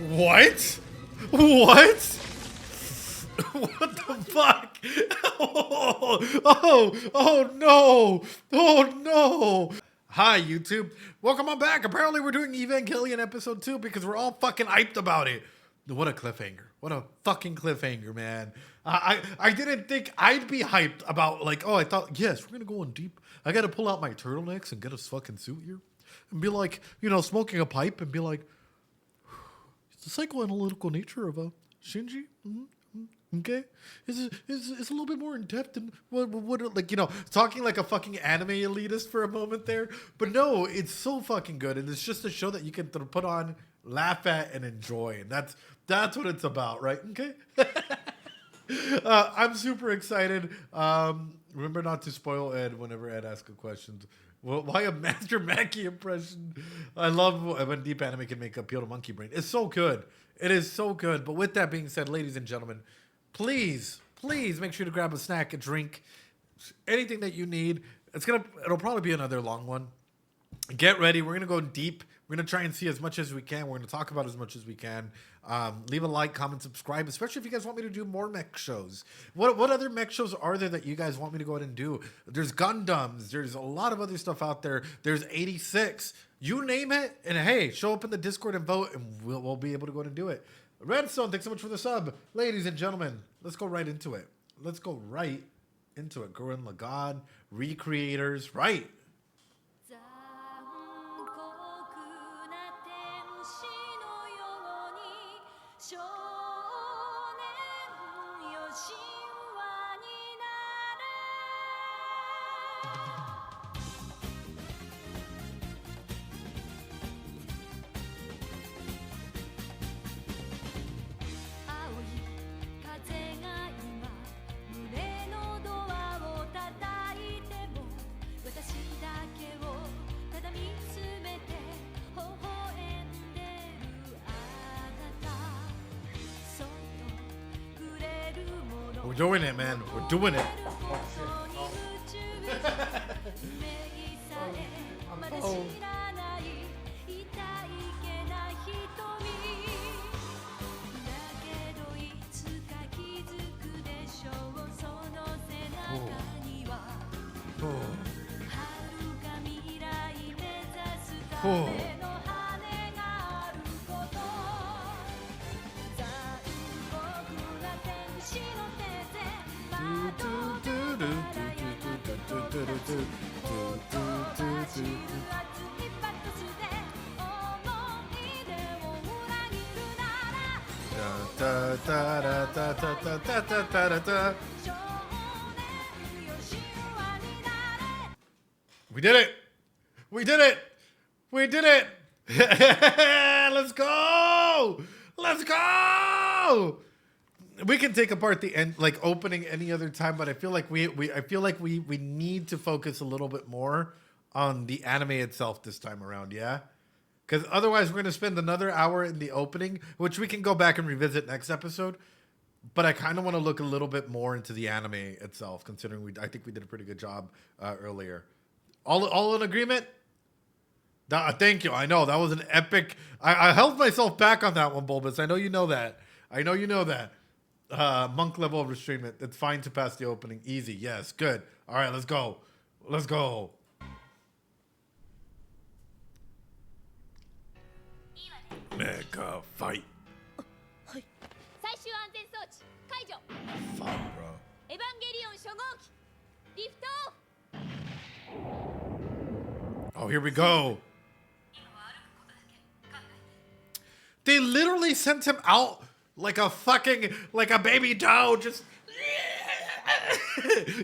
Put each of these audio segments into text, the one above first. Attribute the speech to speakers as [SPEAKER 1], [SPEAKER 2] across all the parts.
[SPEAKER 1] What? What? What the fuck? Oh no! Oh no! Hi YouTube, welcome on back. Apparently we're doing Evangelion episode 2 because we're all fucking hyped about it. What a cliffhanger. What a fucking cliffhanger, man. I didn't think I'd be hyped about like, oh, I thought, yes, we're gonna go in deep. I gotta pull out my turtlenecks and get a fucking suit here. And be like, you know, smoking a pipe and be like, the psychoanalytical nature of Shinji, okay, is a little bit more in depth than what like, you know, talking like a fucking anime elitist for a moment there. But no, it's so fucking good, and it's just a show that you can put on, laugh at, and enjoy, and that's what it's about, right? Okay. I'm super excited. Remember not to spoil Ed whenever Ed asks a question. Well, why a Master Mackie impression? I love when deep anime can make appeal to monkey brain. It's so good. It is so good. But with that being said, ladies and gentlemen, please make sure to grab a snack, a drink, anything that you need. It'll probably be another long one. Get ready. We're gonna go deep. We're gonna try and see as much as we can. We're gonna talk about as much as we can. Leave a like, comment, subscribe, especially if you guys want me to do more mech shows. What other mech shows are there that you guys want me to go ahead and do? There's Gundams. There's a lot of other stuff out there. There's 86. You name it, and hey, show up in the Discord and vote, and we'll be able to go ahead and do it. Redstone, thanks so much for the sub. Ladies and gentlemen, let's go right into it. Let's go right into it. Gurren Lagann, Recreators, right. We're doing it, man. We're doing it. Oh, shit. Oh. Oh. We did it! We did it! We did it! Let's go! Let's go! We can take apart the end, like opening any other time, but I feel like we need to focus a little bit more on the anime itself this time around, yeah? Because otherwise we're going to spend another hour in the opening, which we can go back and revisit next episode. But I kind of want to look a little bit more into the anime itself, considering I think we did a pretty good job earlier. All in agreement? Thank you. I know that was an epic. I held myself back on that one, Bulbous. I know you know that. I know you know that. Monk level of restrainment. It's fine to pass the opening. Easy. Yes. Good. All right. Let's go. Let's go. Mega fight. Fuck, bro.
[SPEAKER 2] Evangelion 初号機 Lift off!
[SPEAKER 1] Oh, here we go. They literally sent him out like a baby doe, just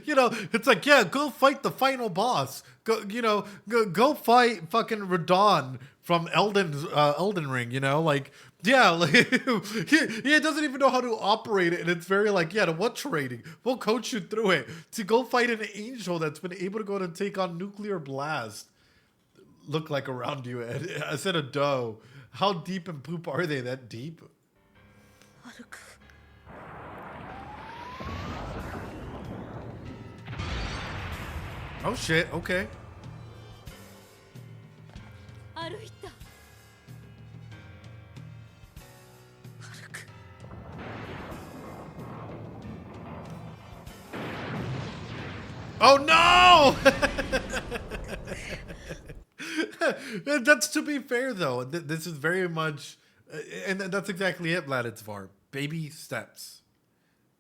[SPEAKER 1] you know, it's like, yeah, go fight the final boss. Go fight fucking Radon from Elden Ring, you know, like, yeah, like, he doesn't even know how to operate it, and it's very like, yeah, to what training? We'll coach you through it. To go fight an angel that's been able to go and take on nuclear blast. Look like around you, Ed. I said a doe. How deep in poop are they? That deep? Oh shit, okay. Oh no! That's to be fair though. This is very much, and that's exactly it, Vlad. It's VAR. Baby steps.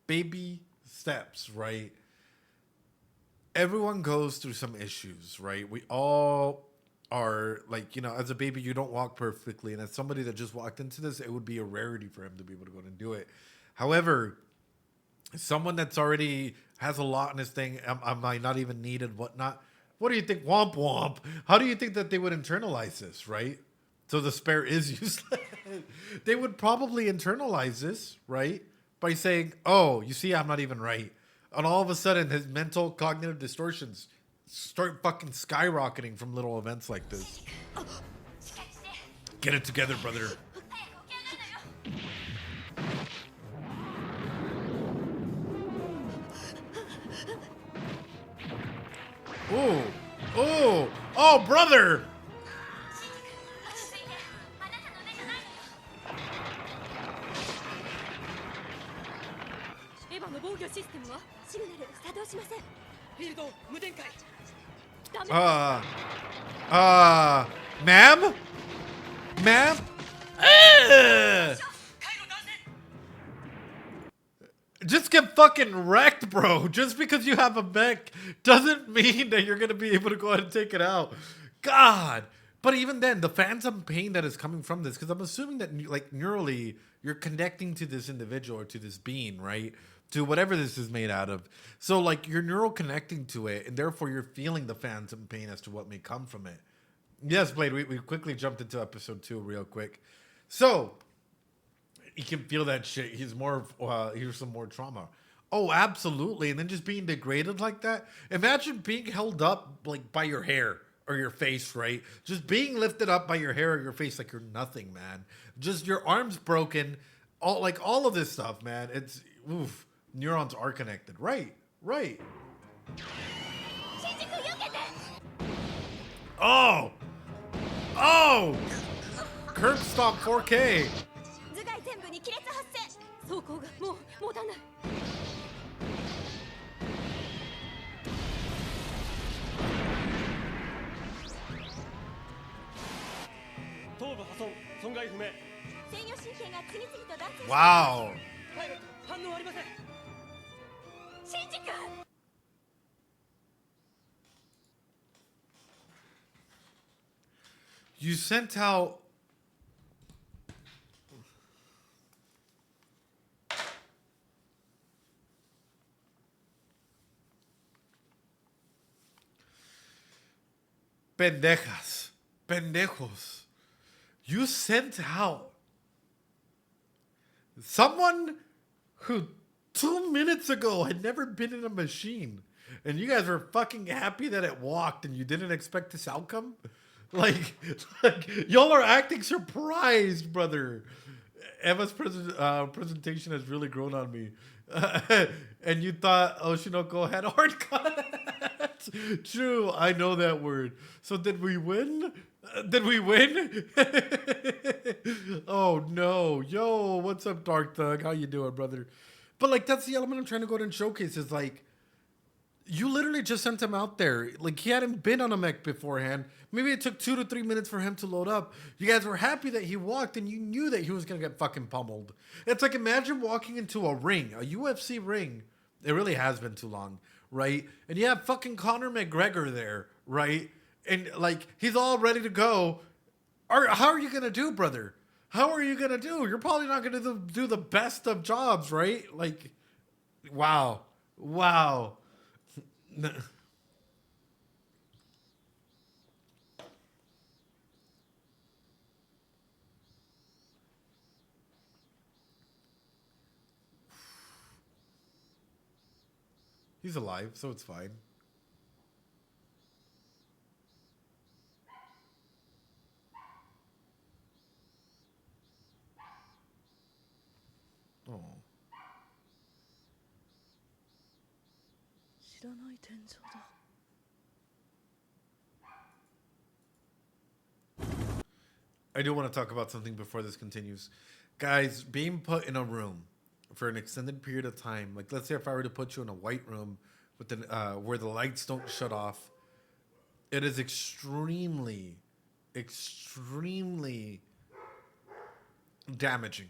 [SPEAKER 1] Baby steps, right? Everyone goes through some issues, right? We all are like, as a baby, you don't walk perfectly. And as somebody that just walked into this, it would be a rarity for him to be able to go and do it. However, someone that's already has a lot in this thing, am I not even needed, whatnot? What do you think? Womp womp. How do you think that they would internalize this, right? So the spare is useless. They would probably internalize this, right? By saying, oh, you see, I'm not even right. And all of a sudden, his mental cognitive distortions start fucking skyrocketing from little events like this. Get it together, brother. Oh, oh, oh, brother! Ma'am? Ma'am? Just get fucking wrecked, bro. Just because you have a mech doesn't mean that you're going to be able to go ahead and take it out. God. But even then, the phantom pain that is coming from this, because I'm assuming that, like, neurally, you're connecting to this individual or to this being, right? To whatever this is made out of. So, like, you're neural connecting to it, and therefore you're feeling the phantom pain as to what may come from it. Yes, Blade, we quickly jumped into episode 2 real quick. So, he can feel that shit. He's here's some more trauma. Oh, absolutely. And then just being degraded like that. Imagine being held up, like, by your hair or your face, right? Just being lifted up by your hair or your face like you're nothing, man. Just your arms broken. All of this stuff, man. It's, oof. Neurons are connected. Right. Oh! Oh! Curb stop 4K. Wow. You sent out pendejos. You sent out someone who 2 minutes ago had never been in a machine, and you guys were fucking happy that it walked, and you didn't expect this outcome. Like y'all are acting surprised, brother. Emma's presentation has really grown on me. And you thought Oshinoko had hard cut. True, I know that word. So did we win? Did we win? Oh no. Yo, what's up, Dark Thug? How you doing, brother? But like that's the element I'm trying to go ahead and showcase is like you literally just sent him out there. Like, he hadn't been on a mech beforehand. Maybe it took 2 to 3 minutes for him to load up. You guys were happy that he walked, and you knew that he was going to get fucking pummeled. It's like, imagine walking into a ring, a UFC ring. It really has been too long, right? And you have fucking Conor McGregor there, right? And, like, he's all ready to go. How are you going to do, brother? How are you going to do? You're probably not going to do the best of jobs, right? Like, wow. He's alive, so it's fine. Oh. I do want to talk about something before this continues. Guys, being put in a room for an extended period of time, like let's say if I were to put you in a white room with the where the lights don't shut off. It is extremely, extremely damaging.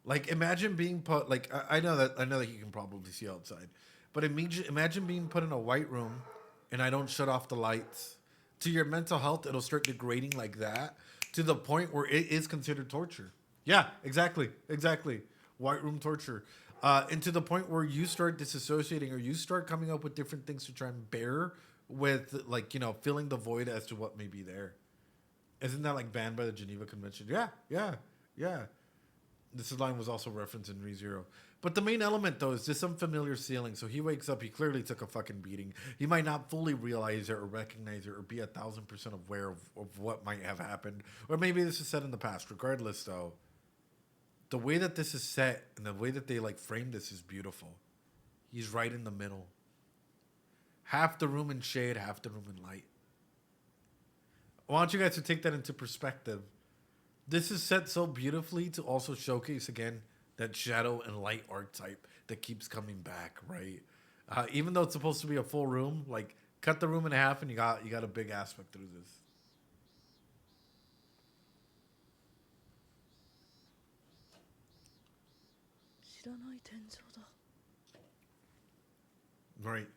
[SPEAKER 1] Like imagine being put like I know that you can probably see outside, but imagine being put in a white room, and I don't shut off the lights. To your mental health, it'll start degrading like that to the point where it is considered torture. Yeah, exactly, exactly. White room torture, and to the point where you start disassociating or you start coming up with different things to try and bear with, like filling the void as to what may be there. Isn't that like banned by the Geneva Convention? Yeah, yeah, yeah. This line was also referenced in ReZero. But the main element, though, is this unfamiliar ceiling. So he wakes up, he clearly took a fucking beating. He might not fully realize it or recognize it or be 1,000% aware of what might have happened. Or maybe this is set in the past. Regardless, though, the way that this is set and the way that they like frame this is beautiful. He's right in the middle. Half the room in shade, half the room in light. I want you guys to take that into perspective. This is set so beautifully to also showcase again that shadow and light archetype that keeps coming back, right? Even though it's supposed to be a full room, like cut the room in half and you got a big aspect through this. Right.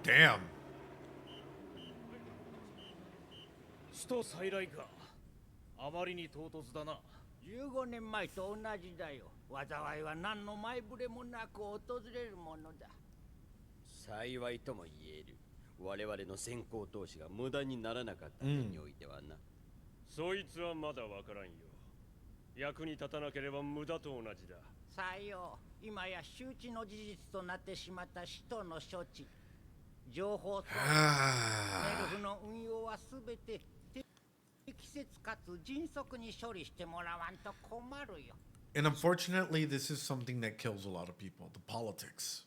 [SPEAKER 1] Damn.
[SPEAKER 3] 死と再来か。あまりに唐突だな。
[SPEAKER 4] 15年前と同じだよ。災いは何の前触れもなく訪れるものだ。
[SPEAKER 5] 幸いとも言える。我々の先行投資が無駄にならなかった点においてはな。
[SPEAKER 3] そいつはまだわからんよ。役に立たなければ無駄と同じだ。
[SPEAKER 4] さよう。今や周知の事実となってしまった使徒の処置。情報とメルフの運用はすべて適切かつ迅速に処理してもらわんと困るよ。
[SPEAKER 1] And unfortunately, this is something that kills a lot of people. The politics.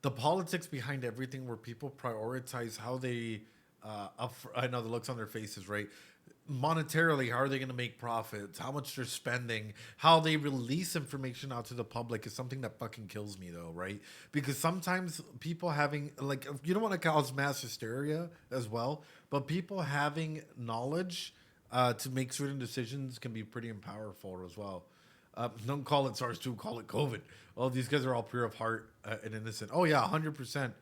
[SPEAKER 1] The politics behind everything where people prioritize how they, I know the looks on their faces, right? Monetarily, how are they going to make profits? How much they're spending? How they release information out to the public is something that fucking kills me, though, right? Because sometimes people having, like, you don't want to cause mass hysteria as well, but people having knowledge to make certain decisions can be pretty powerful as well. Don't call it SARS-2, call it COVID. Oh, these guys are all pure of heart and innocent. Oh, yeah, 100%.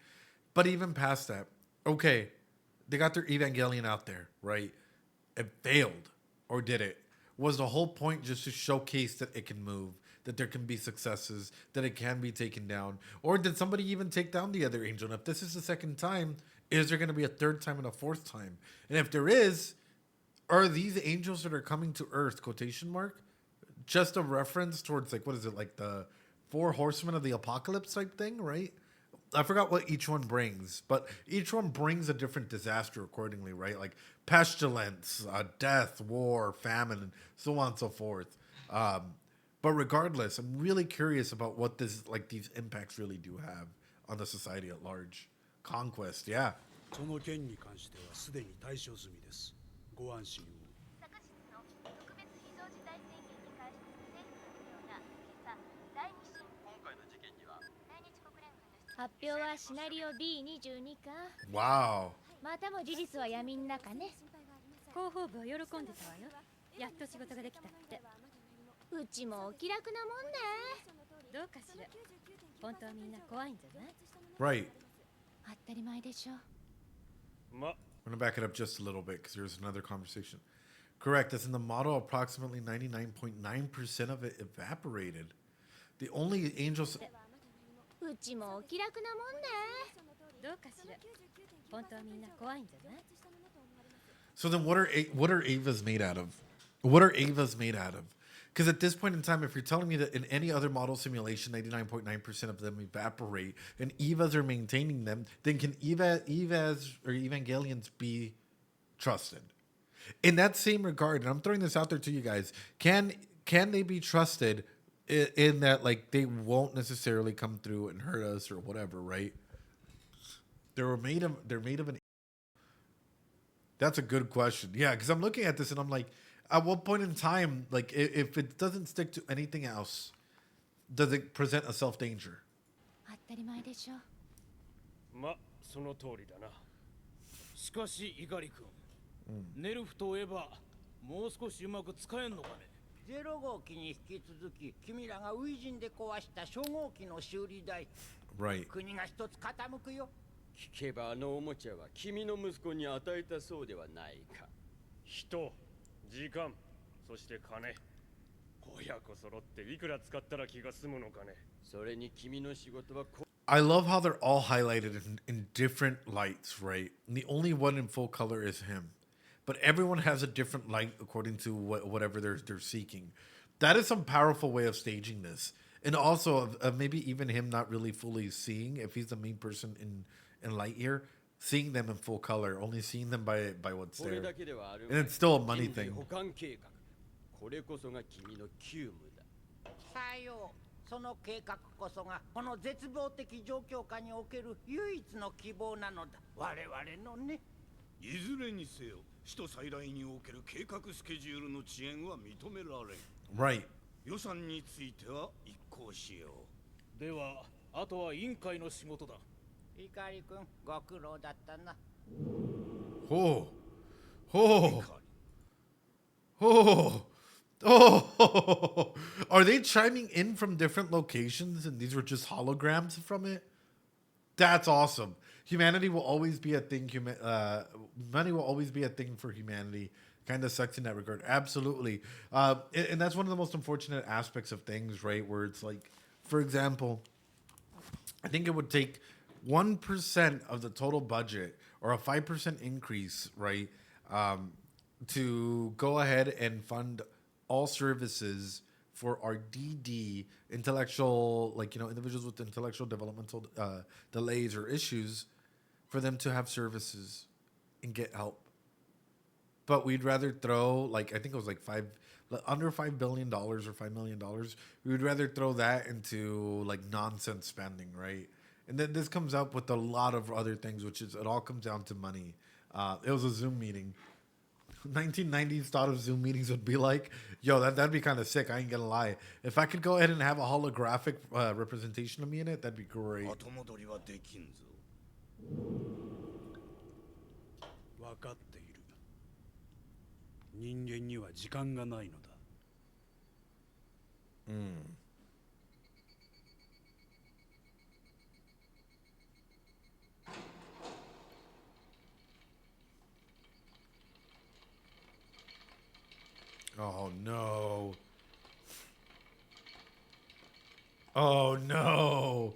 [SPEAKER 1] But even past that, okay, they got their Evangelion out there, right? It failed, or did it? Was the whole point just to showcase that it can move, that there can be successes, that it can be taken down? Or did somebody even take down the other angel? And if this is the second time, is there going to be a third time and a fourth time? And if there is, are these angels that are coming to Earth, quotation mark, just a reference towards, like, what is it, like the 4 horsemen of the apocalypse type thing, right? I forgot what each one brings, but each one brings a different disaster accordingly, right? Like pestilence, death, war, famine, and so on and so forth. But regardless, I'm really curious about what this, like, these impacts really do have on the society at large. Conquest, yeah.
[SPEAKER 6] その件に関してはすでに対処済みです。ご安心を。
[SPEAKER 2] 昨日の特別非常事態宣言に関して政府のような今朝第2審
[SPEAKER 5] 今回の事件には
[SPEAKER 2] 来日国連軍の発表はシナリオ B22 か
[SPEAKER 1] Wow.
[SPEAKER 2] またも事実は闇ん中ね
[SPEAKER 7] 広報部は喜んでたわよ。やっと仕事ができたって。
[SPEAKER 2] うちもお気楽なもんね
[SPEAKER 7] どうかしら。本当はみんな怖いんじゃない？
[SPEAKER 1] Right.
[SPEAKER 2] 当たり前でしょ
[SPEAKER 3] ま、
[SPEAKER 1] I'm going to back it up just a little bit because there's another conversation. Correct. That's in the model. Approximately 99.9% of it evaporated. The only angels.
[SPEAKER 2] うちもお気楽なもんね
[SPEAKER 7] どうかしら。本当はみんな怖いんじゃない？
[SPEAKER 1] So then, what are Avas made out of? What are Avas made out of? Because at this point in time, if you're telling me that in any other model simulation, 99.9% of them evaporate, and Evas are maintaining them, then can Evas or Evangelions be trusted? In that same regard, and I'm throwing this out there to you guys, can they be trusted in that, like, they won't necessarily come through and hurt us or whatever, right? They're made of an That's a good question. Yeah, because I'm looking at this and I'm like, at what point in time, like, if it doesn't stick to anything else, does it present a self danger?
[SPEAKER 7] 当たり前でしょ。
[SPEAKER 3] ま、その通りだな。
[SPEAKER 8] しかし猪狩君、ネルフとエヴァもう少しうまく使えんのかね。
[SPEAKER 4] 0号機に引き続き君らが初陣で壊した初号機の修理代
[SPEAKER 1] Right.
[SPEAKER 4] 国が一つ傾くよ。
[SPEAKER 5] 聞けばあのおもちゃは君の息子に与えたそうではないか。
[SPEAKER 3] 人、時間、そして金。親子揃っていくら使ったら気が済むのかね。
[SPEAKER 5] それに君の仕事は
[SPEAKER 1] I love how they're all highlighted in different lights, right? And the only one in full color is him. But everyone has a different light according to whatever they're seeking. That is some powerful way of staging this. And also of maybe even him not really fully seeing, if he's the main person in Lightyear, seeing them in full color, only seeing them by what's
[SPEAKER 5] これ
[SPEAKER 1] there.
[SPEAKER 5] だけではある
[SPEAKER 1] And it's still a money
[SPEAKER 5] 人事
[SPEAKER 1] thing.
[SPEAKER 5] 保管計画。これこそが君の急務だ。
[SPEAKER 4] さよう、その計画こそがこの絶望的状況下における唯一の希望なのだ。我々のね。
[SPEAKER 9] いずれにせよ、首都再来における計画スケジュールの遅延は認められん。
[SPEAKER 1] Right.
[SPEAKER 9] 予算については一行しよう。
[SPEAKER 8] ではあとは委員会の仕事だ。
[SPEAKER 4] 猪狩君、ご苦労だったな。
[SPEAKER 1] Oh. Oh. Oh. Oh. Are they chiming in from different locations and these were just holograms from it? That's awesome. Humanity will always be a thing. Money will always be a thing for humanity. Kind of sucks in that regard. Absolutely. And that's one of the most unfortunate aspects of things, right? Where it's like, for example, I think it would take 1% of the total budget or a 5% increase, right? To go ahead and fund all services for our DD intellectual, like, individuals with intellectual developmental delays or issues, for them to have services and get help. But we'd rather throw, like, I think it was like under $5 billion or $5 million. We would rather throw that into like nonsense spending, right? And then this comes up with a lot of other things, which is it all comes down to money. It was a Zoom meeting. 1990s thought of Zoom meetings would be like, yo, that'd be kind of sick. I ain't gonna lie. If I could go ahead and have a holographic representation of me in it, that'd be great.
[SPEAKER 9] 後戻りはできんぞ。
[SPEAKER 6] 分かっている。人間には時間がないのだ。
[SPEAKER 1] Oh no. Oh no.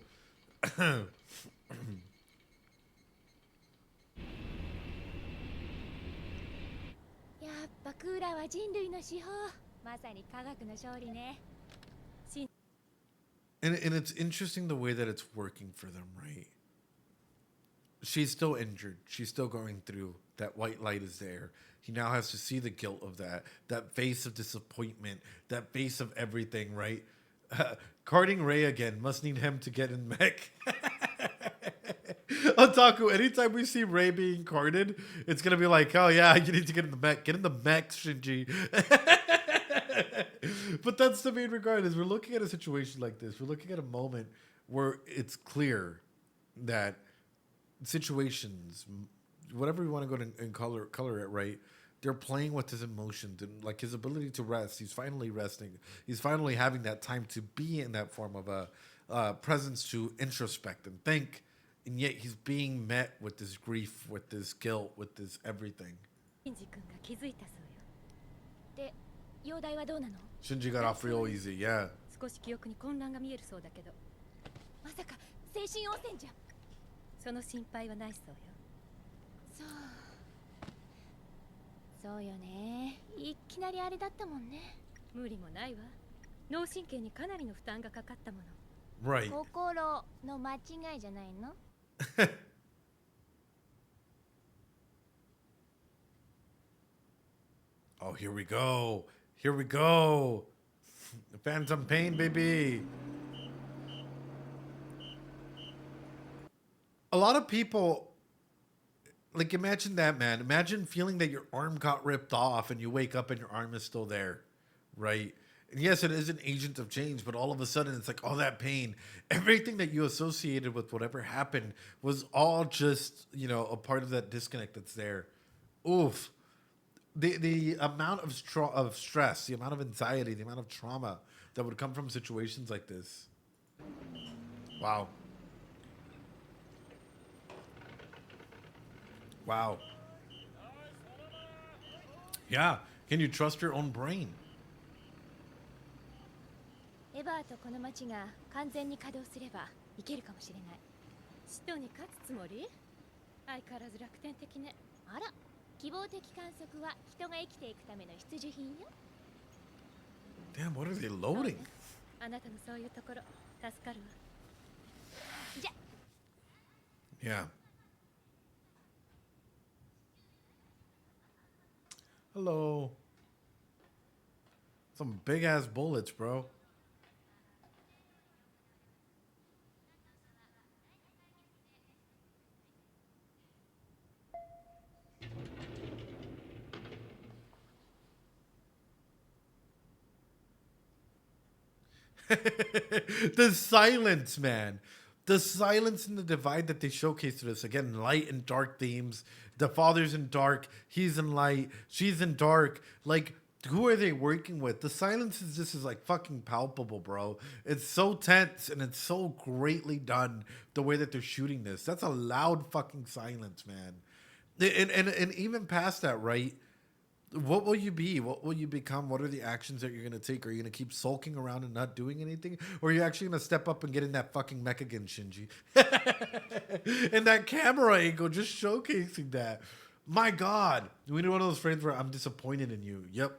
[SPEAKER 7] やっぱクーラーは人類の至宝。まさに科学の勝利ね。
[SPEAKER 1] And it's interesting the way that it's working for them, right? She's still injured. She's still going through. That white light is there. He now has to see the guilt of that face of disappointment, that face of everything, right? Carding Ray again. Must need him to get in mech. Otaku, anytime we see Ray being carded, it's going to be like, oh yeah, you need to get in the mech. Get in the mech, Shinji. But that's the main regard, is we're looking at a situation like this. We're looking at a moment where it's clear that situations, whatever we want to go to and color it, right? They're playing with his emotions and like his ability to rest. He's finally resting. He's finally having that time to be in that form of a presence to introspect and think. And yet he's being met with this grief, with this guilt, with this everything.
[SPEAKER 7] シンジ君が気づいたそうよ。で、容体はどうなの？
[SPEAKER 1] Shinji got off real easy, yeah.
[SPEAKER 7] 少し記憶に混乱が見えるそうだけど。まさか精神汚染じゃ。その心配はないそうよ。そう。そうよね。いきなりあれだったもんね。無理もないわ。脳神経にかなりの負担がかかったもの。
[SPEAKER 1] Right.
[SPEAKER 2] 心の間違いじゃないの？
[SPEAKER 1] Oh, here we go. Here we go. Phantom pain, baby. A lot of people, Like, imagine that, man. Imagine feeling that your arm got ripped off and you wake up and your arm is still there, right? And yes, it is an agent of change, but all of a sudden it's like all that pain, everything that you associated with whatever happened was all just, you know, a part of that disconnect that's there. Oof. The amount of stress, the amount of anxiety, the amount of trauma that would come from situations like this. Wow. Wow. Yeah. Can you trust your own brain?
[SPEAKER 7] エヴァーとこの町が完全に稼働すればいけるかもしれない。使徒に勝つつもり？相変わらず楽天的ね。あら、希望的観測は人が生きていくための必需品よ。
[SPEAKER 1] Damn, what are they loading?
[SPEAKER 7] あなたのそういうところ助かるわ。じゃ。
[SPEAKER 1] Yeah. Hello. Some big ass bullets, bro. The silence, man. The silence and the divide that they showcase to us. Again, light and dark themes. The father's in dark. He's in light. She's in dark. Like, who are they working with? The silence is just like fucking palpable, bro. It's so tense and it's so greatly done the way that they're shooting this. That's a loud fucking silence, man. And even past that, right? What will you be? What will you become? What are the actions that you're going to take? Are you going to keep sulking around and not doing anything? Or are you actually going to step up and get in that fucking mech again, Shinji? And that camera angle just showcasing that. My God. We need one of those frames where I'm disappointed in you. Yep.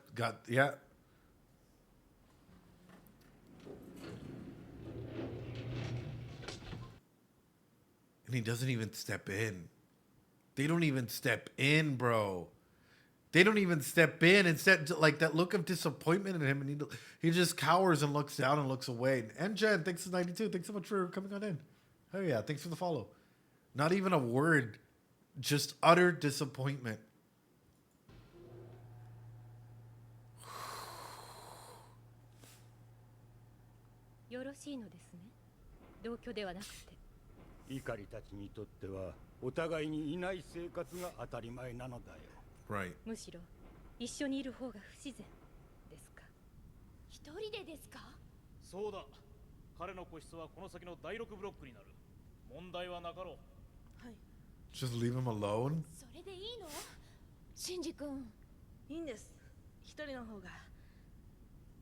[SPEAKER 1] Yeah. And he doesn't even step in. They don't even step in, bro. They don't even step in. Instead, like that look of disappointment in him, and he just cowers and looks down and looks away. And Jen, thanks to 92. Thanks so much for coming on in. Oh yeah, thanks for the follow. Not even a word, just utter disappointment.
[SPEAKER 7] よろしいのですね。同居ではなくて。
[SPEAKER 9] 怒りたちにとってはお互いにいない生活が当たり前なのだよ。
[SPEAKER 1] Right.
[SPEAKER 7] むしろ一緒にいる方が不自然ですか。一人でですか。
[SPEAKER 8] そうだ。彼の個室はこの先の第6ブロックになる。問題はなかろう。
[SPEAKER 7] はい。
[SPEAKER 1] Just leave him alone?
[SPEAKER 7] それでいいの？シンジ君。
[SPEAKER 10] いいんです。一人の方が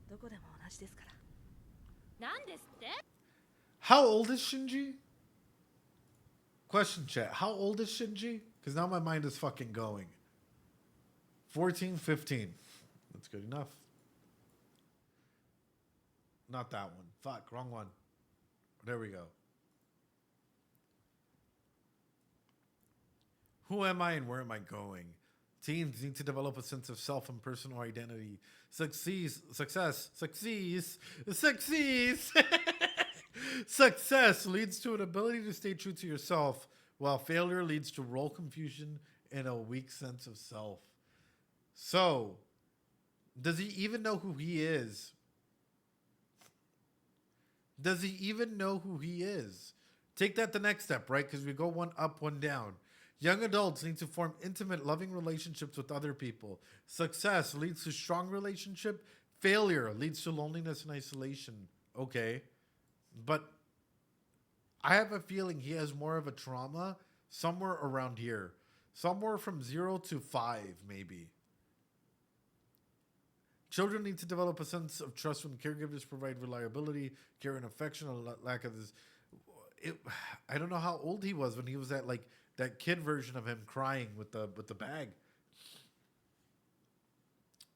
[SPEAKER 10] どこでも同じですから。
[SPEAKER 7] なんですって？
[SPEAKER 1] How old is Shinji? Question chat. How old is Shinji? Because now my mind is fucking going. 14, 15. That's good enough. Not that one. Fuck, wrong one. There we go. Who am I and where am I going? Teens need to develop a sense of self and personal identity. Success leads to an ability to stay true to yourself, while failure leads to role confusion and a weak sense of self. So, does he even know who he is? Does he even know who he is? Take that the next step, right? Because we go one up, one down. Young adults need to form intimate, loving relationships with other people. Success leads to strong relationship. Failure leads to loneliness and isolation. Okay. But I have a feeling he has more of a trauma somewhere around here. Somewhere from 0 to 5, maybe. Children need to develop a sense of trust when caregivers provide reliability, care, and affection. A lack of this. I don't know how old he was when he was at like that kid version of him crying with the bag.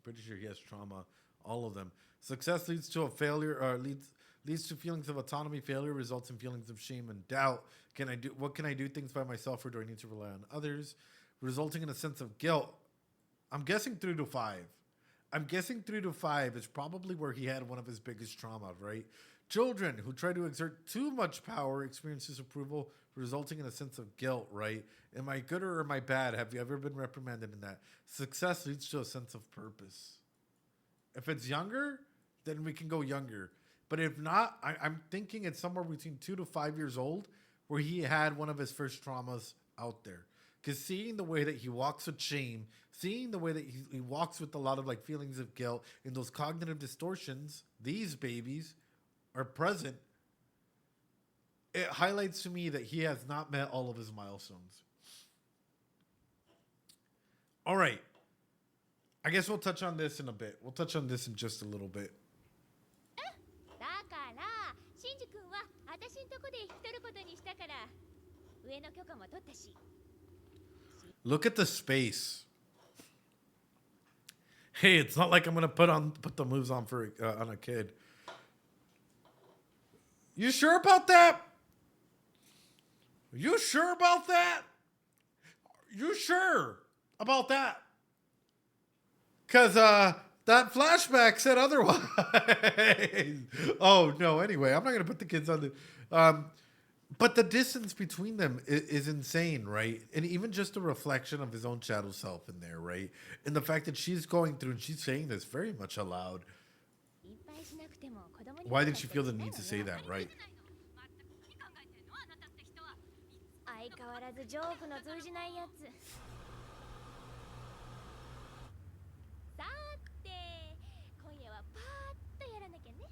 [SPEAKER 1] Pretty sure he has trauma. All of them. Success leads to a failure, or leads to feelings of autonomy. Failure results in feelings of shame and doubt. What can I do things by myself, or do I need to rely on others? Resulting in a sense of guilt. I'm guessing 3 to 5. I'm guessing 3 to 5 is probably where he had one of his biggest trauma, right? Children who try to exert too much power experience disapproval resulting in a sense of guilt, right? Am I good or am I bad? Have you ever been reprimanded in that? Success leads to a sense of purpose. If it's younger, then we can go younger. But if not, I'm thinking it's somewhere between 2 to 5 years old where he had one of his first traumas out there. Because seeing the way that he walks with shame, seeing the way that he walks with a lot of like feelings of guilt and those cognitive distortions, these babies are present. It highlights to me that he has not met all of his milestones. All right. I guess we'll touch on this in a bit. We'll touch on this in just a little bit.
[SPEAKER 7] だからシンジ君は私んとこで引き取ることにしたから上の許可も取ったし
[SPEAKER 1] Look at the space. Hey, it's not like I'm gonna put the moves on for on a kid. You sure about that? You sure about that? You sure about that? Cause that flashback said otherwise. Oh no. Anyway, I'm not gonna put the kids on the. But the distance between them is insane, right? And even just a reflection of his own shadow self in there, right? And the fact that she's going through and she's saying this very much aloud. Why did she feel the need to say that, right?
[SPEAKER 7] 相変わらずジョークの通じないやつさて今夜はパーッとやらなきゃね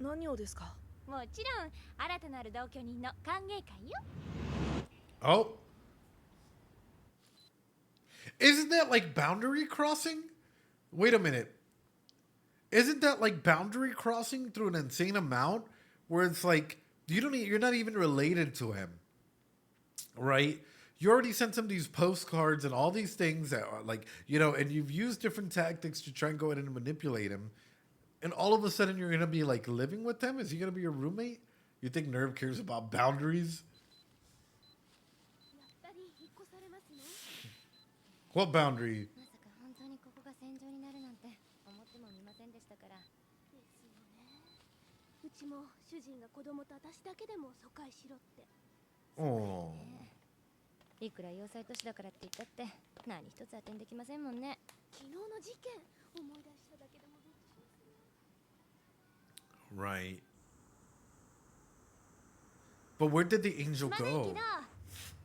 [SPEAKER 10] 何をですか
[SPEAKER 7] もちろん新たなる同居人の歓迎会よ
[SPEAKER 1] Oh. Isn't that like boundary crossing? Wait a minute. Isn't that like boundary crossing through an insane amount where it's like you're not even related to him, right? You already sent him these postcards and all these things that are like, and you've used different tactics to try and go in and manipulate him. And all of a sudden you're going to be like living with him? Is he going to be your roommate? You think Nerve cares about boundaries? What boundary?
[SPEAKER 7] まさか本当にここが戦場になるなんて思ってもみませんでしたから
[SPEAKER 10] ですよねうちも主人が子供と私だけでも疎開しろって
[SPEAKER 1] Oh.
[SPEAKER 7] いくら要塞都市だからって言ったって何一つ当てにできませんもんね
[SPEAKER 10] 昨日の事件思い出しただけでもゾッとしますね
[SPEAKER 1] Right. But where did the angel
[SPEAKER 7] すまないけ
[SPEAKER 1] go?
[SPEAKER 7] ど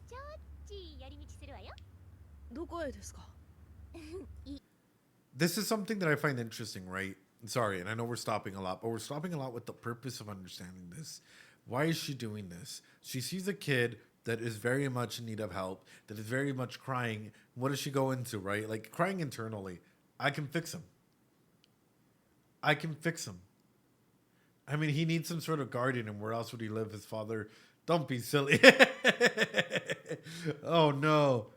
[SPEAKER 7] ちょっち寄り道するわよ
[SPEAKER 10] どこへですか
[SPEAKER 1] This is something that I find interesting, right? Sorry, and I know we're stopping a lot, but we're stopping a lot with the purpose of understanding this. Why is she doing this? She sees a kid that is very much in need of help, that is very much crying. What does she go into, right? Like crying internally. I can fix him. I can fix him. I mean, he needs some sort of guardian, and where else would he live? His father. Don't be silly. Oh no.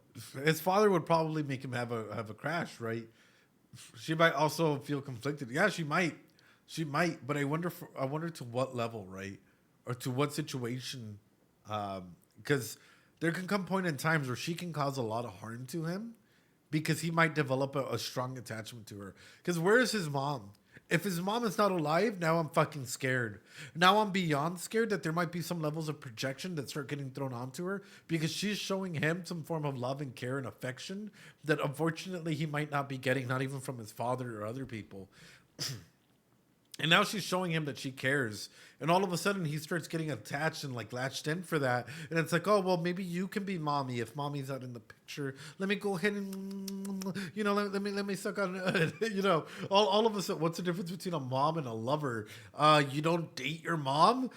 [SPEAKER 1] His father would probably make him have a crash, right? She might also feel conflicted. Yeah, she might. She might, but I wonder to what level, right? Or to what situation, because there can come point in times where she can cause a lot of harm to him because he might develop a strong attachment to her. Because where is his mom? If his mom is not alive, now I'm fucking scared. Now I'm beyond scared that there might be some levels of projection that start getting thrown onto her because she's showing him some form of love and care and affection that unfortunately he might not be getting, not even from his father or other people. And now she's showing him that she cares. And all of a sudden he starts getting attached and like latched in for that. And it's like, oh, well, maybe you can be mommy if mommy's not in the picture. Let me go ahead and, let me suck on, all of a sudden, what's the difference between a mom and a lover? You don't date your mom?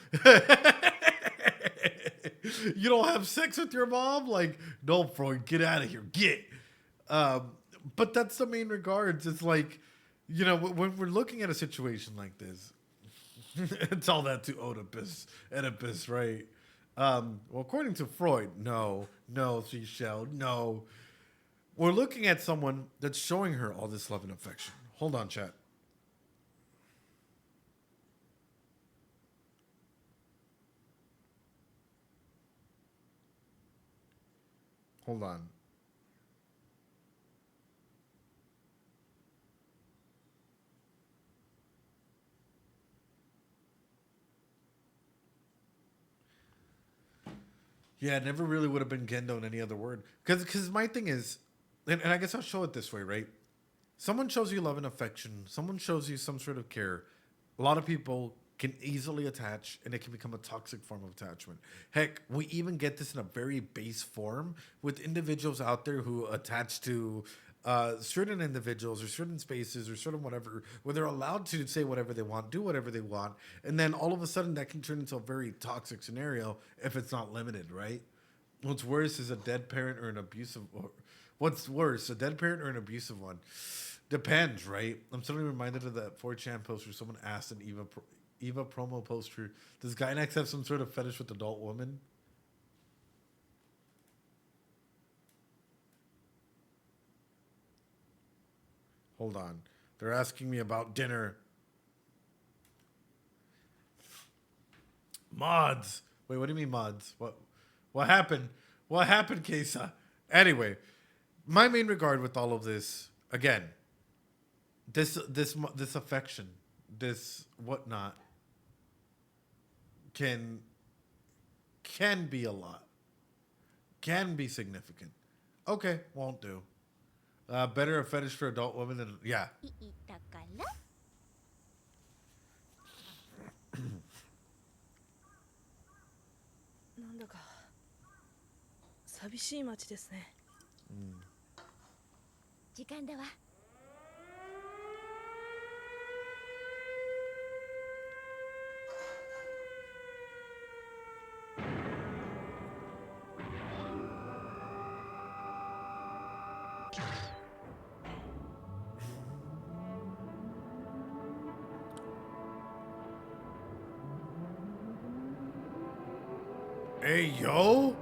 [SPEAKER 1] You don't have sex with your mom? Like, no, Freud, get out of here. Get. But that's the main regards. It's like, when we're looking at a situation like this, it's all that to Oedipus, right? Well, according to Freud, no, Seashell, no. We're looking at someone that's showing her all this love and affection. Hold on, chat. Hold on. Yeah, it never really would have been Gendo in any other word. Because my thing is, and I guess I'll show it this way, right? Someone shows you love and affection. Someone shows you some sort of care. A lot of people can easily attach, and it can become a toxic form of attachment. Heck, we even get this in a very base form with individuals out there who attach to certain individuals or certain spaces or certain whatever, where they're allowed to say whatever they want, do whatever they want, and then all of a sudden that can turn into a very toxic scenario if it's not limited, right? What's worse is a dead parent or an abusive. Or what's worse, a dead parent or an abusive one? Depends, right? I'm suddenly reminded of that 4chan post where someone asked an Eva promo poster, does Gynax have some sort of fetish with adult women? Hold on. They're asking me about dinner. Mods. Wait, what do you mean mods? What happened? What happened, Kesa? Anyway, my main regard with all of this, again, this affection, this whatnot, can be a lot, can be significant. Okay, won't do. Better a fetish for adult women than yeah.
[SPEAKER 7] だから
[SPEAKER 10] なんだか寂しい街ですね。
[SPEAKER 7] 時間だわ。
[SPEAKER 1] Hey, yo!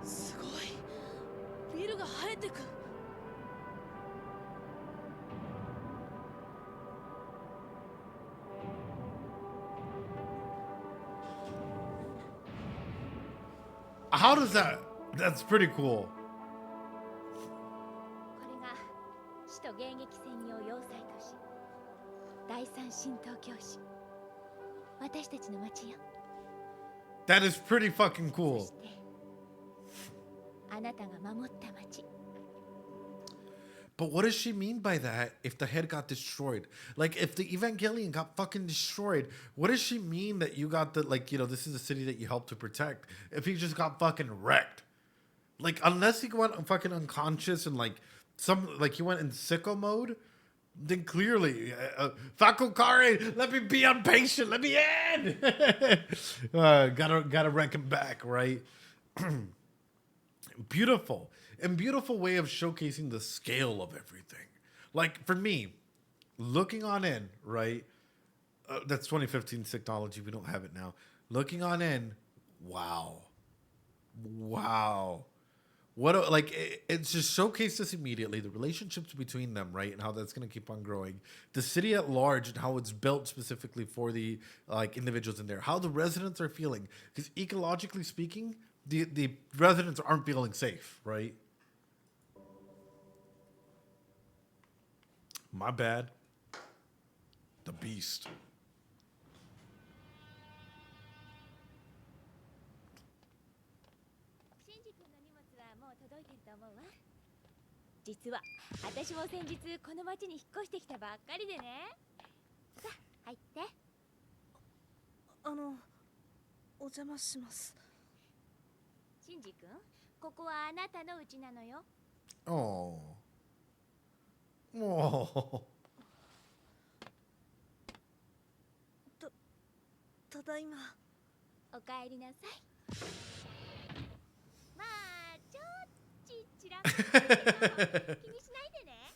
[SPEAKER 10] すごい。ビルが生えてく。
[SPEAKER 1] How does that? That's pretty cool.
[SPEAKER 7] これが首都迎撃専用要塞都市第三新東京市。私たちの町よ。
[SPEAKER 1] That is pretty fucking
[SPEAKER 7] そ
[SPEAKER 1] cool.
[SPEAKER 7] してあなたが守った町。
[SPEAKER 1] But what does she mean by that if the head got destroyed? Like, if the Evangelion got fucking destroyed, what does she mean that you got the, like, you know, this is a city that you helped to protect? If he just got fucking wrecked? Like, unless he went fucking unconscious and, like, he went in sicko mode, then clearly, Fakulkari, let me be impatient, let me in! Gotta wreck him back, right? Beautiful. And beautiful way of showcasing the scale of everything. Like, for me, looking on in, right? That's 2015 technology. We don't have it now. Looking on in, wow. What it's just showcased us immediately, the relationships between them, right? And how that's going to keep on growing. The city at large and how it's built specifically for the individuals in there. How the residents are feeling. Because ecologically speaking, the residents aren't feeling safe, right? My bad. The beast.
[SPEAKER 7] シンジ君の荷物はもう届いてると思うわ。実は私も先日この町に引っ越してきたばっかりでね。さあ入って。
[SPEAKER 10] お邪魔します。
[SPEAKER 7] シンジ君、ここはあなたの家なのよ。
[SPEAKER 1] Oh. Oh.
[SPEAKER 10] ただいま。
[SPEAKER 7] おかえりなさい。まあちょっちらっとだけど気にしないでね。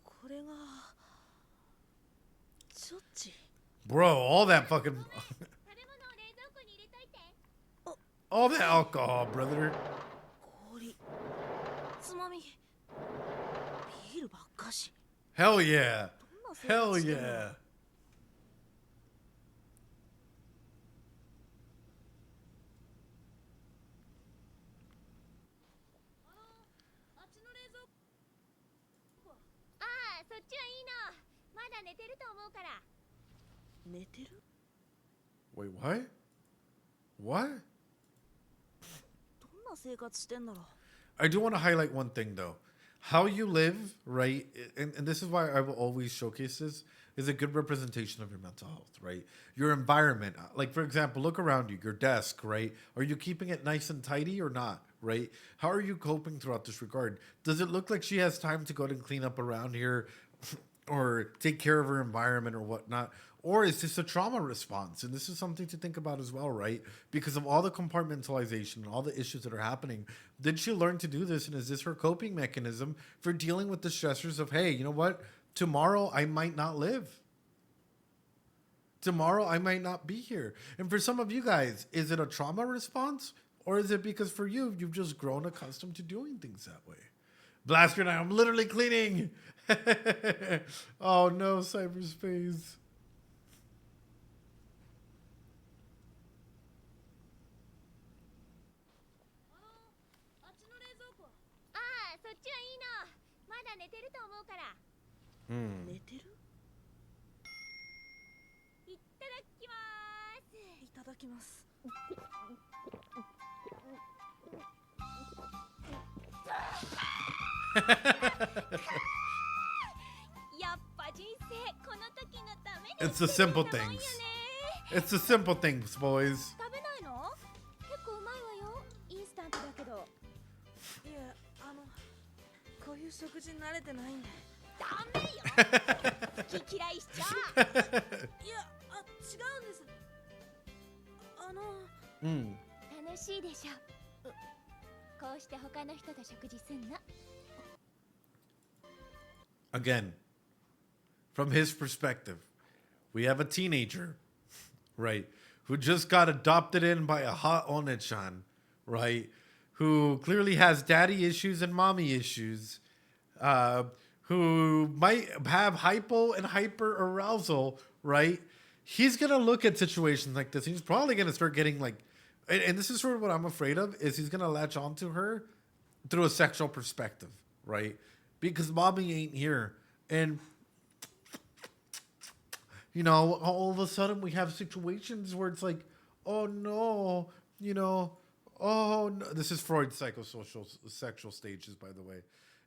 [SPEAKER 10] これがちょっち。
[SPEAKER 1] Bro, all that fucking...
[SPEAKER 7] 食べ物を冷蔵庫に入れといて。
[SPEAKER 1] all that alcohol, brother.
[SPEAKER 10] 氷。つまみ。ビールばっかし。
[SPEAKER 1] Hell yeah.
[SPEAKER 10] どんな生活
[SPEAKER 1] Hell
[SPEAKER 10] してんの
[SPEAKER 1] yeah.
[SPEAKER 7] あっちの冷蔵庫。ああ、そっちはいいの。まだ寝てると思うから。
[SPEAKER 10] 寝てる？
[SPEAKER 1] Wait, what? What?
[SPEAKER 10] どんな生活してんだろう。
[SPEAKER 1] I do want to highlight one thing though. How you live, right? And this is why I will always showcase this, is a good representation of your mental health, right? Your environment. Like, for example, look around you, your desk, right? Are you keeping it nice and tidy or not, right? How are you coping throughout this regard? Does it look like she has time to go out and clean up around here or take care of her environment or whatnot? Or is this a trauma response? And this is something to think about as well, right? Because of all the compartmentalization and all the issues that are happening, did she learn to do this? And is this her coping mechanism for dealing with the stressors of, hey, you know what? Tomorrow I might not live. Tomorrow I might not be here. And for some of you guys, is it a trauma response? Or is it because for you, you've just grown accustomed to doing things that way? Blaster and I'm literally cleaning. Oh no, cyberspace.
[SPEAKER 7] あっちの冷蔵庫。ああ、そっちはいいの。まだ寝てると思うから。
[SPEAKER 10] 寝てる？
[SPEAKER 7] いただきます。
[SPEAKER 10] いただきます。
[SPEAKER 7] やっぱ人生この時のために。
[SPEAKER 1] It's the simple things. It's the simple things, boys.
[SPEAKER 7] 食べないの？結構うまいわよ。インスタントだけど。
[SPEAKER 10] いえ、こういう食事慣れてないんで。
[SPEAKER 7] ダメよ。好き嫌いしちゃう。
[SPEAKER 10] いや、違うんです。
[SPEAKER 7] 楽しいでしょ。こうして他の人と食事すんの。
[SPEAKER 1] Again, from his perspective, we have a teenager, right, who just got adopted in by a hot One-chan, right, who clearly has daddy issues and mommy issues, who might have hypo and hyper arousal, right? He's going to look at situations like this. He's probably going to start getting like, and this is sort of what I'm afraid of, is he's going to latch onto her through a sexual perspective, right? Because mommy ain't here. And, you know, all of a sudden we have situations where it's like, oh no, you know, oh no. This is Freud's psychosocial sexual stages, by the way.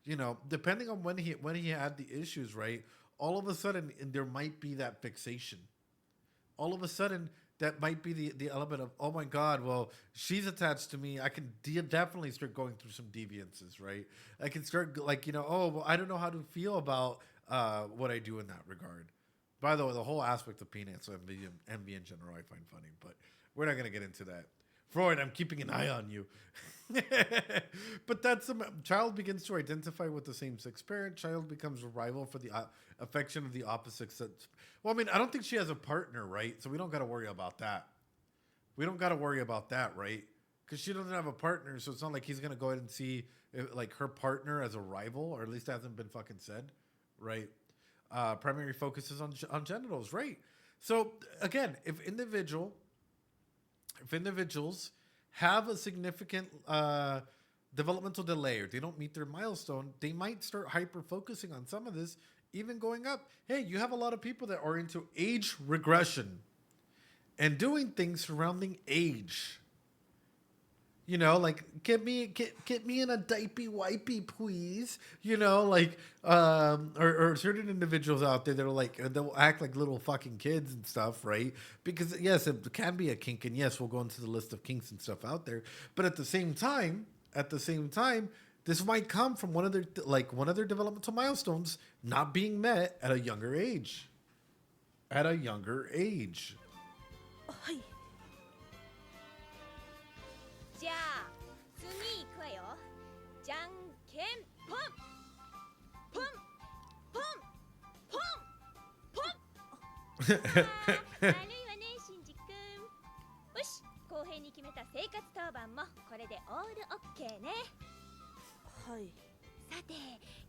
[SPEAKER 1] You know, depending on when he had the issues, right? All of a sudden there might be that fixation. All of a sudden that might be the element of, oh my God, well, she's attached to me. I can definitely start going through some deviances, right? I can start like, you know, oh, well, I don't know how to feel about what I do in that regard. By the way, the whole aspect of penis and envy in general, I find funny, but we're not going to get into that. Freud, I'm keeping an eye on you. But that's a child begins to identify with the same-sex parent. Child becomes a rival for the affection of the opposite sex. Well, I mean, I don't think she has a partner, right? So we don't got to worry about that. We don't got to worry about that, right? Because she doesn't have a partner, so it's not like he's going to go ahead and see like her partner as a rival, or at least hasn't been fucking said, right? Primary focus is on genitals, right? So again, if individuals have a significant developmental delay or they don't meet their milestone, they might start hyper focusing on some of this, even going up. Hey, you have a lot of people that are into age regression and doing things surrounding age. You know, like get me in a diaper wipey, please. You know, like or certain individuals out there that are like they'll act like little fucking kids and stuff, right? Because yes, it can be a kink, and yes, we'll go into the list of kinks and stuff out there. But at the same time, this might come from one of their developmental milestones not being met at a younger age. At a younger age.
[SPEAKER 10] はい。
[SPEAKER 7] じゃあ次行くわよ。じゃんけんぽんぽんぽんぽんぽん。悪いわね、シンジ君。よし、公平に決めた生活当番もこれでオールオッケーね。
[SPEAKER 10] はい。
[SPEAKER 7] さて、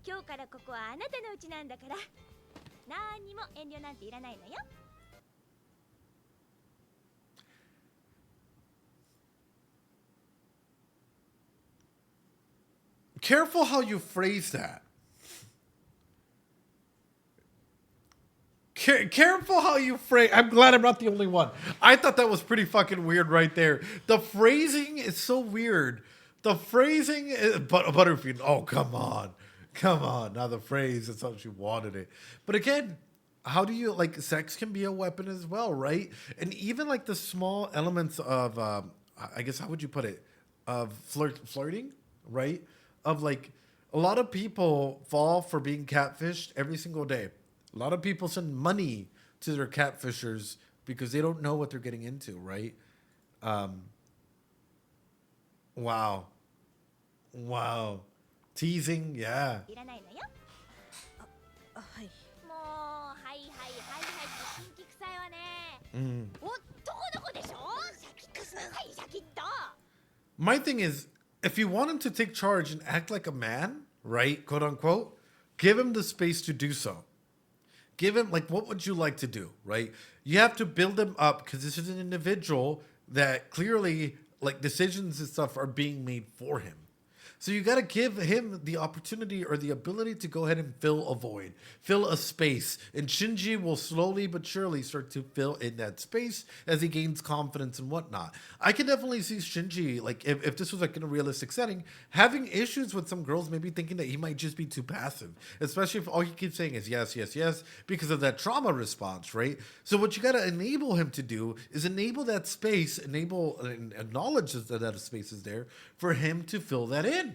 [SPEAKER 7] 今日からここはあなたの家なんだから、何にも遠慮なんていらないのよ。
[SPEAKER 1] Careful how you phrase that. Careful how you phrase. I'm glad I'm not the only one. I thought that was pretty fucking weird right there. The phrasing is so weird. The phrasing is Butterfield. Oh, come on. Come on. Now the phrase is how she wanted it. But again, how do you like sex can be a weapon as well, right? And even like the small elements of I guess how would you put it? Of flirting, right? Of like a lot of people fall for being catfished every single day. A lot of people send money to their catfishers because they don't know what they're getting into, right? Wow. Wow. Teasing, yeah.
[SPEAKER 2] いらないのよ。
[SPEAKER 10] はい。
[SPEAKER 2] もうはいはいはいはいって新規臭いわね。男の子でしょ。シャキッとしなさいシャキッと。
[SPEAKER 1] My thing is, if you want him to take charge and act like a man, right, quote unquote, give him the space to do so. Give him, like, what would you like to do, right? You have to build him up because this is an individual that clearly, like, decisions and stuff are being made for him. So you got to give him the opportunity or the ability to go ahead and fill a void, fill a space. And Shinji will slowly but surely start to fill in that space as he gains confidence and whatnot. I can definitely see Shinji, like if this was like in a realistic setting, having issues with some girls, maybe thinking that he might just be too passive, especially if all he keeps saying is yes, yes, yes, because of that trauma response, right? So what you got to enable him to do is enable that space, enable and acknowledge that space is there for him to fill that in.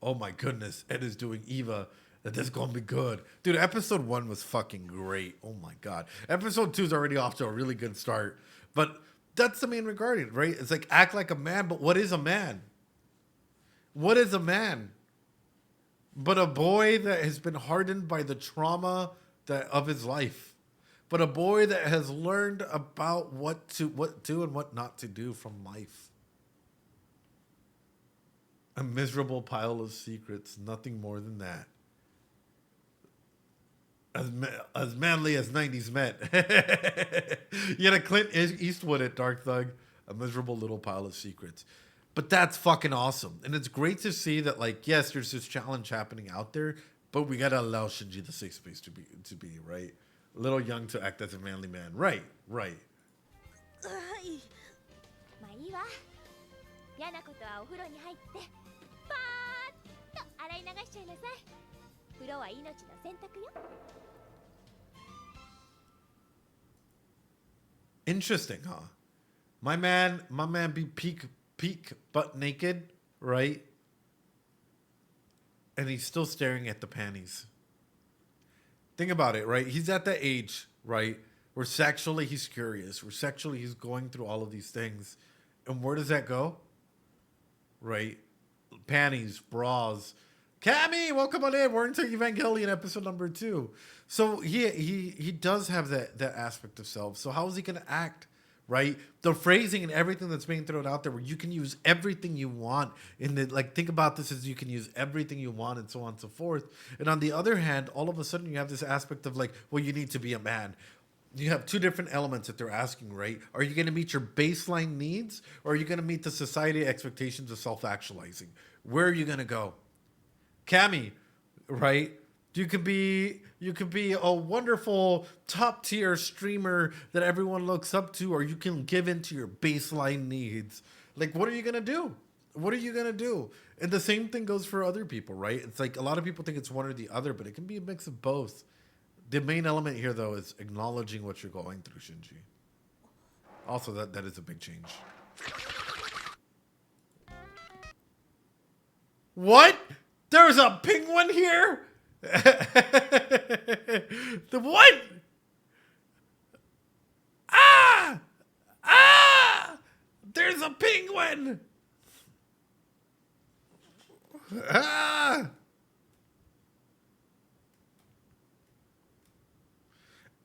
[SPEAKER 1] Oh my goodness, Ed is doing Eva. This is gonna be good. Dude, episode 1 was fucking great. Oh my god. Episode 2 is already off to a really good start. But that's the main regarding, right? It's like act like a man, but what is a man? What is a man? But a boy that has been hardened by the trauma of his life. But a boy that has learned about what to and what not to do from life. A miserable pile of secrets, nothing more than that. As manly as 90s men. You had a Clint Eastwood at Dark Thug, a miserable little pile of secrets. But that's fucking awesome. And it's great to see that, like, yes, there's this challenge happening out there, but we gotta allow Shinji the safe space to be, right? A little young to act as a manly man. Right.
[SPEAKER 2] まあいいわ。嫌なことはお風呂に入って。パーッと洗い流しちゃいなさい。風呂は命の洗濯よ。
[SPEAKER 1] Interesting, huh? My man be peak butt naked, right? And he's still staring at the panties. Think about it, right? He's at that age, right? Where sexually he's curious, where sexually he's going through all of these things. And where does that go? Right? Panties, bras. Cammy, welcome on in. We're into Evangelion episode number 2. So he does have that aspect of self. So how is he going to act, right? The phrasing and everything that's being thrown out there where you can use everything you want. Think about this as you can use everything you want and so on and so forth. And on the other hand, all of a sudden you have this aspect of like, well, you need to be a man. You have two different elements that they're asking, right? Are you going to meet your baseline needs or are you going to meet the society expectations of self-actualizing? Where are you going to go? Cammy, right? You could be a wonderful top tier streamer that everyone looks up to, or you can give into your baseline needs. Like, what are you going to do? What are you going to do? And the same thing goes for other people, right? It's like a lot of people think it's one or the other, but it can be a mix of both. The main element here, though, is acknowledging what you're going through, Shinji. Also, that is a big change. What? There's a penguin here? The what? Ah! Ah! There's a penguin! Ah!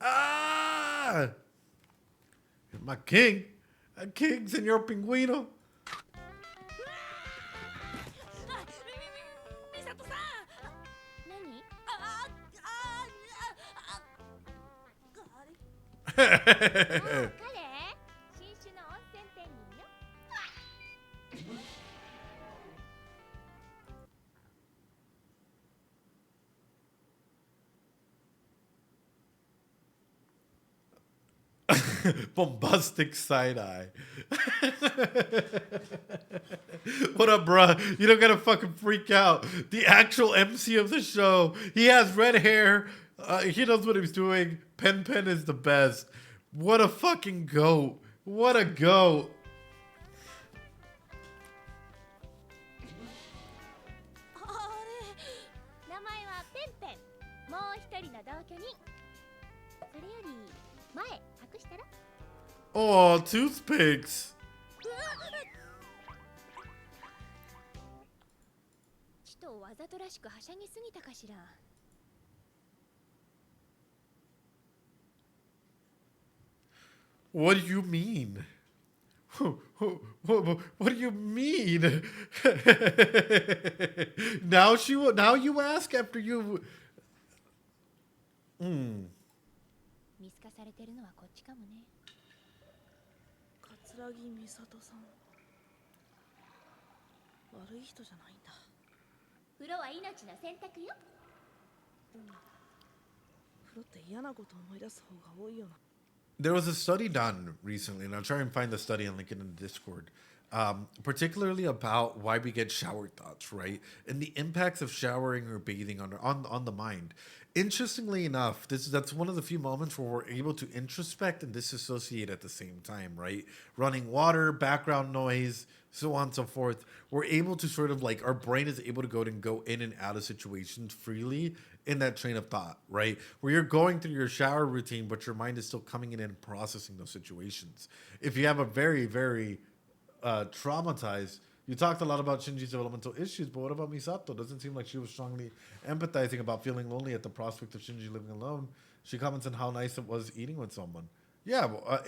[SPEAKER 1] Ah! My king. A king, Señor Pingüino.
[SPEAKER 10] ミサトさん。
[SPEAKER 2] 何？彼？新種の温泉ペンギンよ。
[SPEAKER 1] Bombastic side eye. What up, bruh? You don't gotta fucking freak out. The actual MC of the show, he has red hair. He knows what he's doing. Pen is the best. What a fucking goat. What a goat.
[SPEAKER 2] 名前はペンペン。もう一人の同居人。それより前隠したら。
[SPEAKER 1] Oh, toothpicks.
[SPEAKER 7] ちとわざとらしくはしゃぎすぎたかしら。
[SPEAKER 1] What do you mean? What do you mean? Now you ask after you.
[SPEAKER 7] 見透かされてるのはこっちかもね。
[SPEAKER 10] 桂木美里さん。悪い人じゃないんだ。
[SPEAKER 2] 風呂は命の選択よ。
[SPEAKER 10] 風呂って嫌なこと思い出す方が多いよな。
[SPEAKER 1] There was a study done recently, and I'll try and find the study and link it in the Discord, particularly about why we get shower thoughts, right? And the impacts of showering or bathing on the mind. Interestingly enough, that's one of the few moments where we're able to introspect and disassociate at the same time, right? Running water, background noise, so on and so forth. We're able to sort of like, our brain is able to go in and out of situations freely in that train of thought, right? Where you're going through your shower routine, but your mind is still coming in and processing those situations. If you have a very, very traumatized, you talked a lot about Shinji's developmental issues, but what about Misato? Doesn't seem like she was strongly empathizing about feeling lonely at the prospect of Shinji living alone. She comments on how nice it was eating with someone. Yeah, well,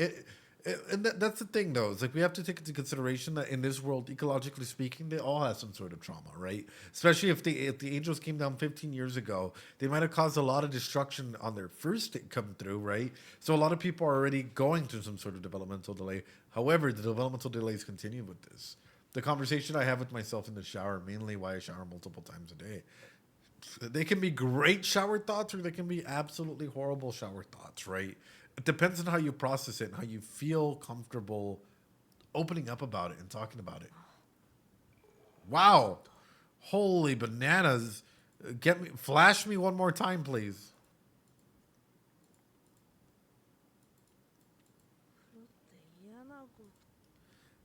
[SPEAKER 1] and that's the thing, though. It's like we have to take into consideration that in this world, ecologically speaking, they all have some sort of trauma, right? Especially if the angels came down 15 years ago, they might have caused a lot of destruction on their first come through, right? So a lot of people are already going through some sort of developmental delay. However, the developmental delays continue with this. The conversation I have with myself in the shower, mainly why I shower multiple times a day, they can be great shower thoughts or they can be absolutely horrible shower thoughts, right? It depends on how you process it and how you feel comfortable opening up about it and talking about it. Wow. Holy bananas. Flash me one more time, please.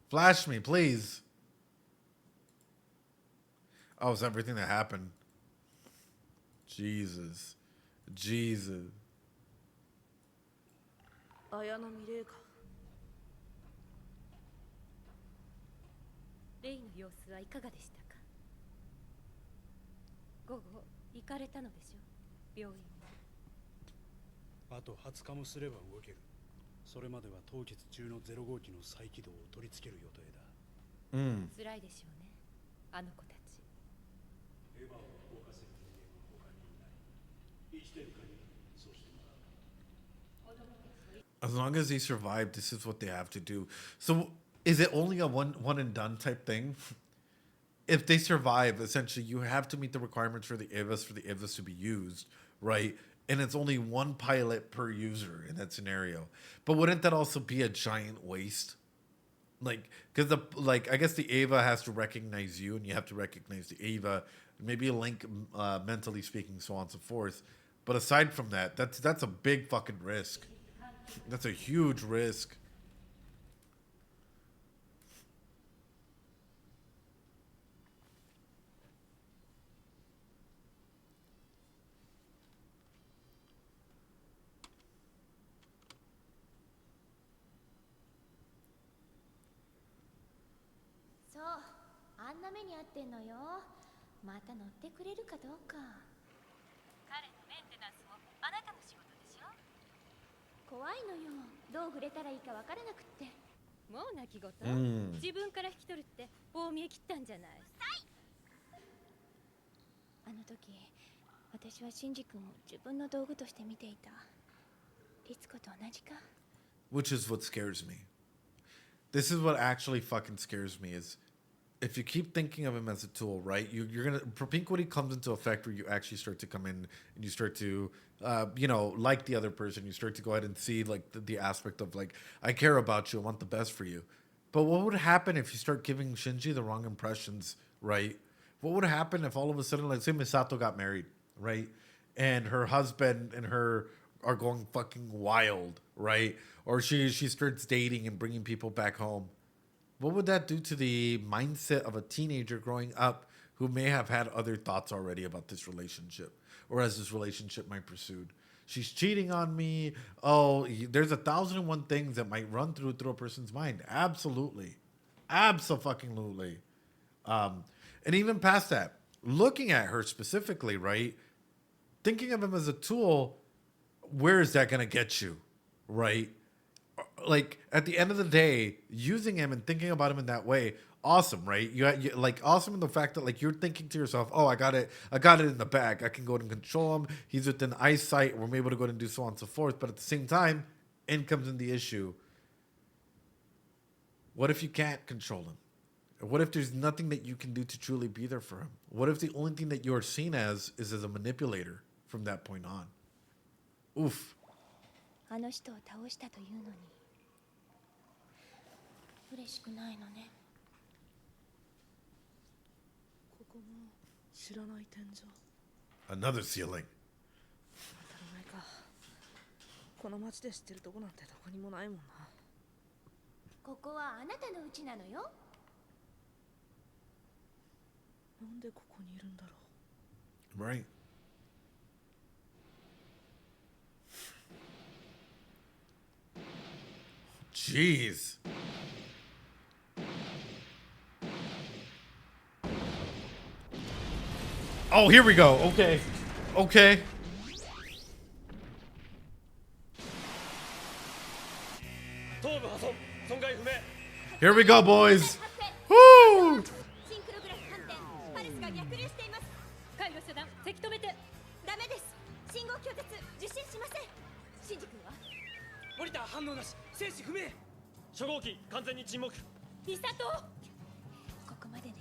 [SPEAKER 1] Flash me, please. Oh, it's everything that happened. Jesus.
[SPEAKER 10] 綾野美玲か。
[SPEAKER 7] レイの様子はいかがでしたか。午後行かれたのでしょ、病院に。
[SPEAKER 6] あと20日もすれば動ける。それまでは凍結中の0号機の再起動を取り付ける予定だ。
[SPEAKER 7] 辛いでしょうね、あの子たち。
[SPEAKER 6] エヴァを動かせる人間は他にいない。生きてる限りそうしてもらう。
[SPEAKER 1] As long as they survive, this is what they have to do. So is it only a one and done type thing? If they survive, essentially you have to meet the requirements for the EVAs to be used, right? And it's only one pilot per user in that scenario. But wouldn't that also be a giant waste? Like, because I guess the Eva has to recognize you and you have to recognize the Eva, maybe a link mentally speaking, so on and so forth. But aside from that, that's a big fucking risk. That's a huge risk.
[SPEAKER 2] So, あんな目に遭ってんのよ。また乗ってくれるかどうか。
[SPEAKER 7] 彼のメンテナンスもあなたの仕事でしょ。
[SPEAKER 2] 怖いのよ。どう触れたらいいかわからなくって。
[SPEAKER 7] もう泣き言、自分から引き取るって大見え切ったんじゃない。
[SPEAKER 2] あの時、私はシンジ君を自分の道具として見ていた。リツコと同じか。
[SPEAKER 1] Which is what scares me. This is what actually fucking scares me is if you keep thinking of him as a tool, right? You're gonna propinquity comes into effect where you actually start to come in and you start to, like the other person. You start to go ahead and see like the aspect of like, I care about you, I want the best for you. But what would happen if you start giving Shinji the wrong impressions, right? What would happen if all of a sudden, let's say Misato got married, right? And her husband and her are going fucking wild, right? Or she starts dating and bringing people back home. What would that do to the mindset of a teenager growing up who may have had other thoughts already about this relationship, or as this relationship might pursue? She's cheating on me. Oh, there's 1,001 things that might run through a person's mind. Absolutely. Abso-fucking-lutely. And even past that, looking at her specifically, right? Thinking of him as a tool, where is that going to get you, right? Like, at the end of the day, using him and thinking about him in that way, awesome, right? You like, awesome in the fact that, like, you're thinking to yourself, oh, I got it in the bag. I can go and control him. He's within eyesight. We're able to go and do so on and so forth. But at the same time, in comes in the issue. What if you can't control him? What if there's nothing that you can do to truly be there for him? What if the only thing that you're seen as is as a manipulator from that point on? Oof.
[SPEAKER 2] あの人を倒したというのに嬉しくないのね。
[SPEAKER 10] ここも知らない天井。
[SPEAKER 1] Another ceiling.
[SPEAKER 10] 当たり前か。この町で知ってるとこなんてどこにもないもんな。
[SPEAKER 2] ここはあなたの家なのよ。
[SPEAKER 10] なんでここにいるんだろう。
[SPEAKER 1] Right. Jeez. Oh, here we go. Okay. Okay. Here we go, boys. Woo!
[SPEAKER 2] シンクログラス反転。パレスが逆流しています。
[SPEAKER 7] 回路遮断、せき止めて。
[SPEAKER 2] ダメです。信号拒絶。受信しません。シンジ君は
[SPEAKER 8] モニター反応なし、生死不明。初号機完全に沈黙。
[SPEAKER 7] ミサト。
[SPEAKER 2] ここまでね。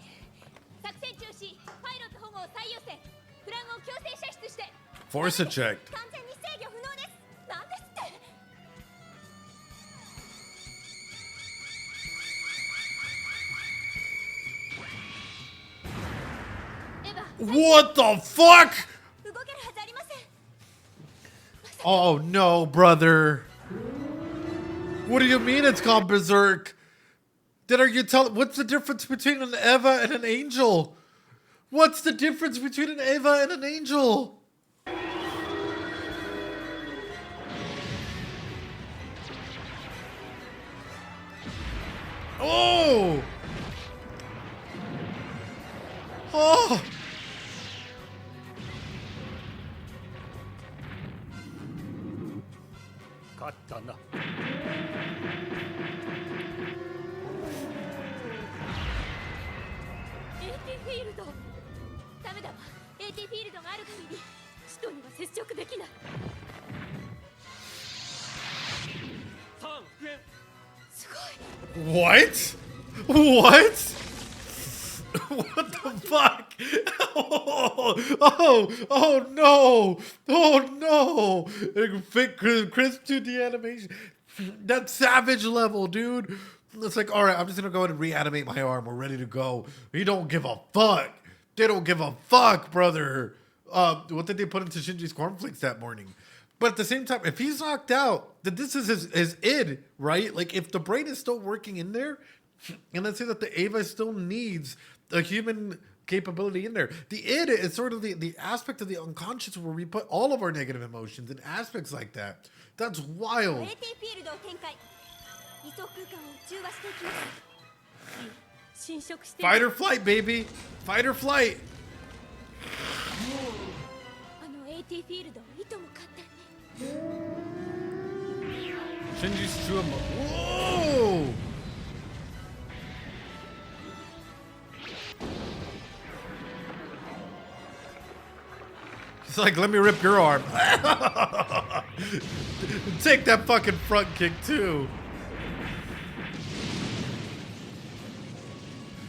[SPEAKER 2] 作戦中止。パイロット保護を最優先。フランを強制射出して。
[SPEAKER 1] Force eject.
[SPEAKER 2] 完全に制御不能です。なんですって。
[SPEAKER 1] What the fuck? Oh no, brother. What do you mean it's called Berserk? Then are you telling, what's the difference between an Eva and an angel? What's the difference between an Eva and an angel? Oh! Oh!
[SPEAKER 7] AT フィールド。ダメだわ。AT フィールドがある限り、使徒には接触できない。
[SPEAKER 8] 3復元。
[SPEAKER 7] すごい。
[SPEAKER 1] What? What? What the fuck? Oh no! Oh no! Crisp 2D animation. That's savage level, dude. It's like, all right, I'm just gonna go ahead and reanimate my arm. We're ready to go. You don't give a fuck. They don't give a fuck, brother. What did they put into Shinji's cornflakes that morning? But at the same time, if he's knocked out, then this is his id, right? Like, if the brain is still working in there, and let's say that the Eva still needs a human capability in there. The id is sort of the aspect of the unconscious where we put all of our negative emotions and aspects like that. That's wild. Fight or flight, baby. Fight or flight. Shinji's true. Whoa! He's like, let me rip your arm. Take that fucking front kick too.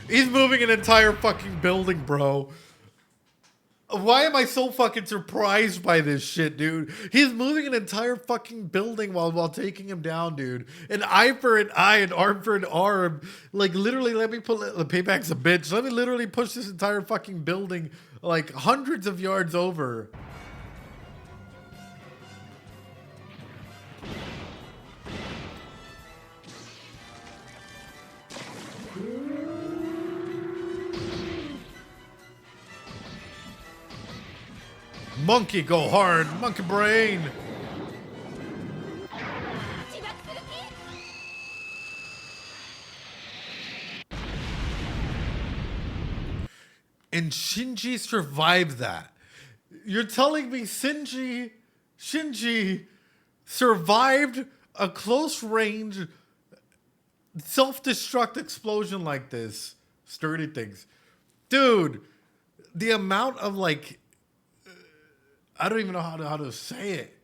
[SPEAKER 1] He's moving an entire fucking building, bro. Why am I so fucking surprised by this shit, dude? He's moving an entire fucking building while taking him down, dude. An eye for an eye, an arm for an arm. Like, literally, let me put the payback's a bitch. Let me literally push this entire fucking building like hundreds of yards over. Monkey go hard, monkey brain. And Shinji survived that. You're telling me Shinji survived a close range self-destruct explosion like this? Sturdy things. Dude, the amount of like, I don't even know how to say it.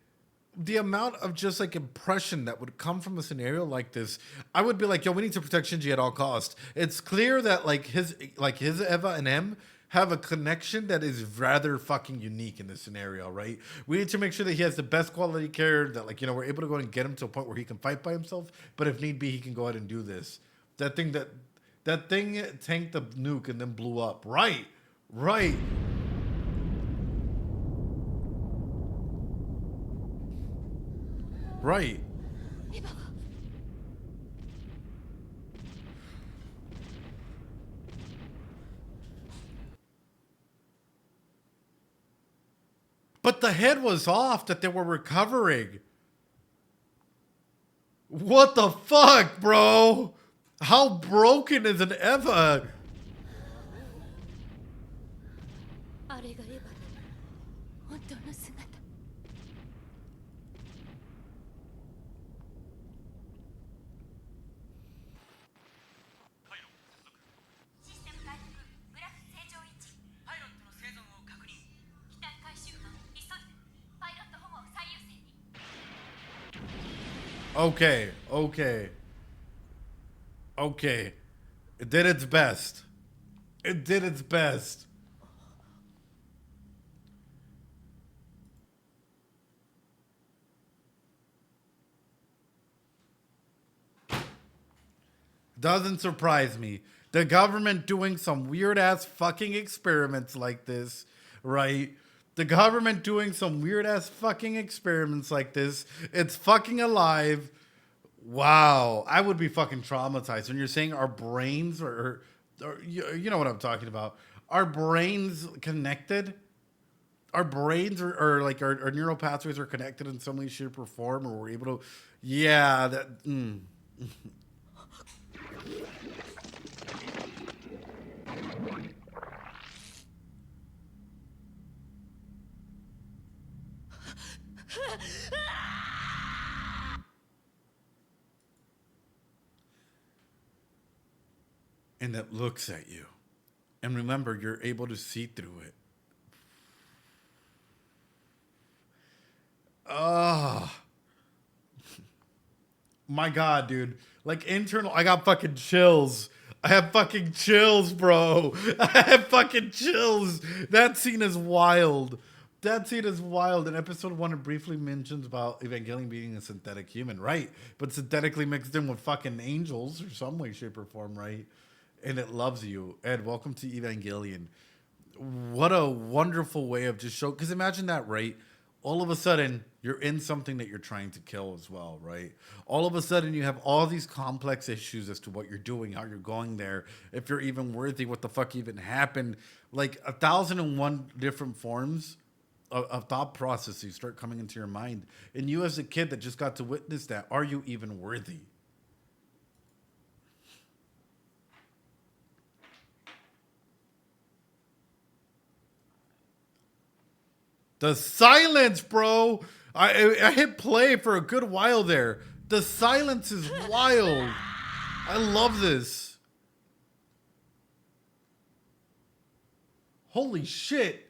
[SPEAKER 1] The amount of just like impression that would come from a scenario like this, I would be like, yo, we need to protect Shinji at all costs. It's clear that his Eva and him have a connection that is rather fucking unique in this scenario, right? We need to make sure that he has the best quality care, that we're able to go and get him to a point where he can fight by himself, but if need be, he can go ahead and do this. That thing tanked the nuke and then blew up. Right. Right. But the head was off that they were recovering. What the fuck, bro? How broken is an Eva?
[SPEAKER 7] あれがエヴァの本当の姿。
[SPEAKER 1] Okay. It did its best. Doesn't surprise me. The government doing some weird ass fucking experiments like this, right? The government doing some weird ass fucking experiments like this. It's fucking alive. Wow. I would be fucking traumatized. When you're saying our brains or you know what I'm talking about. Our brains connected. Our brains are like our neural pathways are connected in some way, shape, or form, or we're able to. Yeah, that. And it looks at you. And remember, you're able to see through it. Oh. My God, dude. Like internal, I got fucking chills. I have fucking chills, bro. I have fucking chills. That scene is wild. In episode 1, it briefly mentions about Evangelion being a synthetic human, right? But synthetically mixed in with fucking angels or some way, shape, or form, right? And it loves you. Ed, welcome to Evangelion. What a wonderful way of just showing. Because imagine that, right? All of a sudden, you're in something that you're trying to kill as well, right? All of a sudden, you have all these complex issues as to what you're doing, how you're going there, if you're even worthy, what the fuck even happened. Like 1,001 different forms of thought processes start coming into your mind. And you as a kid that just got to witness that, are you even worthy? The silence, bro. I hit play for a good while there. The silence is wild. I love this. Holy shit.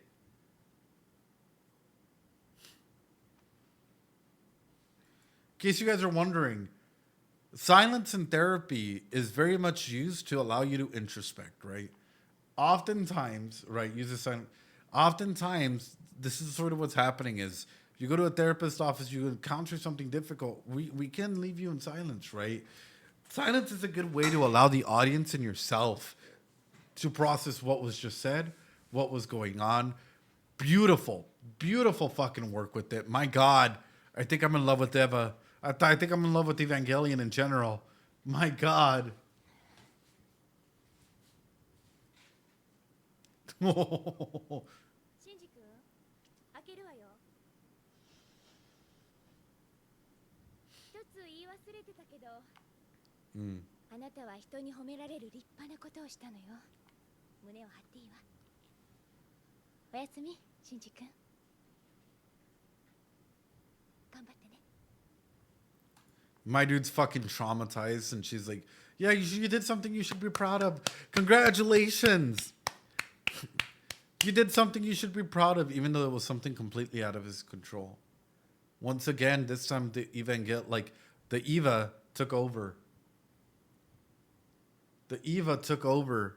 [SPEAKER 1] In case you guys are wondering, silence in therapy is very much used to allow you to introspect, right? Oftentimes, right, use the silent. Oftentimes, this is sort of what's happening is you go to a therapist's office, you encounter something difficult, we can leave you in silence, right? Silence is a good way to allow the audience and yourself to process what was just said, what was going on. Beautiful, beautiful fucking work with it. My God, I think I'm in love with Eva. I think I'm in love with Evangelion in general. My God.
[SPEAKER 2] シンジ君開けるわよ。一つ言い忘れてたけど、あなたは人に褒められる立派なことをしたのよ。胸を張っていいわ。おやすみ、シンジ君。頑張ってね。
[SPEAKER 1] My dude's fucking traumatized, and she's like, yeah, you did something you should be proud of. Congratulations. You did something you should be proud of, even though it was something completely out of his control. Once again, this time the Eva took over. The Eva took over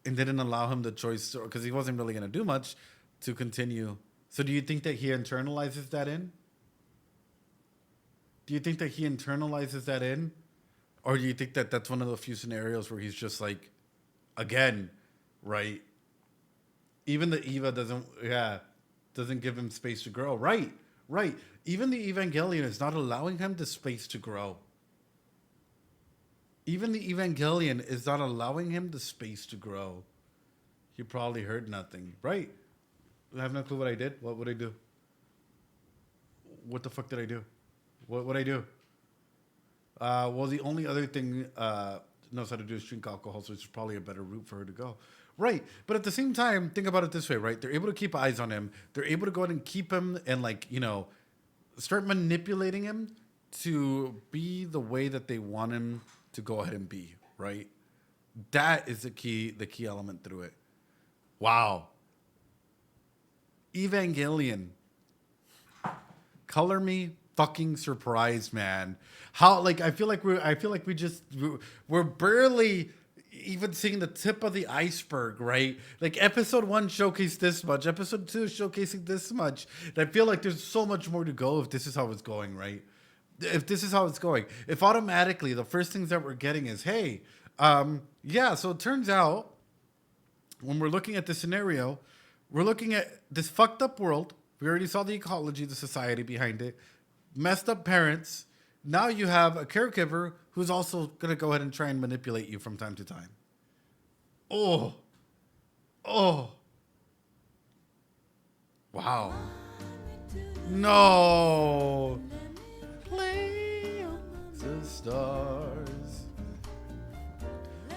[SPEAKER 1] and didn't allow him the choice, because he wasn't really going to do much, to continue. So do you think that he internalizes that in? Do you think that he internalizes that in? Or do you think that that's one of the few scenarios where he's just like, again, right? Even the Eva doesn't give him space to grow. Right. Even the Evangelion is not allowing him the space to grow. Even the Evangelion is not allowing him the space to grow. He probably heard nothing. Right. I have no clue what I did. What would I do? What the fuck did I do? What would I do? Well, the only other thing knows how to do is drink alcohol, so it's probably a better route for her to go. Right. But at the same time, think about it this way, right? They're able to keep eyes on him. They're able to go ahead and keep him and, like, you know, start manipulating him to be the way that they want him to go ahead and be, right? That is the key element through it. Wow. Evangelion. Color me fucking surprised, man. How, like, I feel like we're barely even seeing the tip of the iceberg, right? Like, episode 1 showcased this much, episode 2 is showcasing this much, and I feel like there's so much more to go if this is how it's going, right? If this is how it's going, if automatically the first things that we're getting is, hey, so it turns out when we're looking at this scenario, we're looking at this fucked up world. We already saw the ecology, the society behind it, messed up parents. Now you have a caregiver who's also going to go ahead and try and manipulate you from time to time. Oh. Wow. No. Play the stars.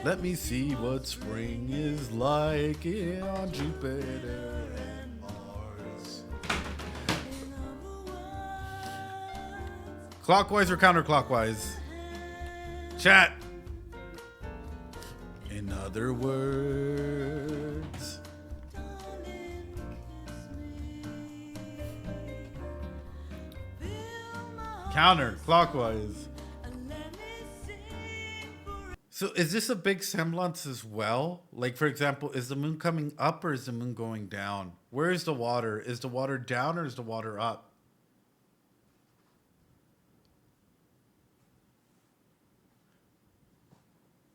[SPEAKER 1] Let me see what spring is like on Jupiter and Mars. Clockwise or counterclockwise? Chat. In other words. Counterclockwise. So is this a big semblance as well? Like, for example, is the moon coming up or is the moon going down? Where is the water? Is the water down or is the water up?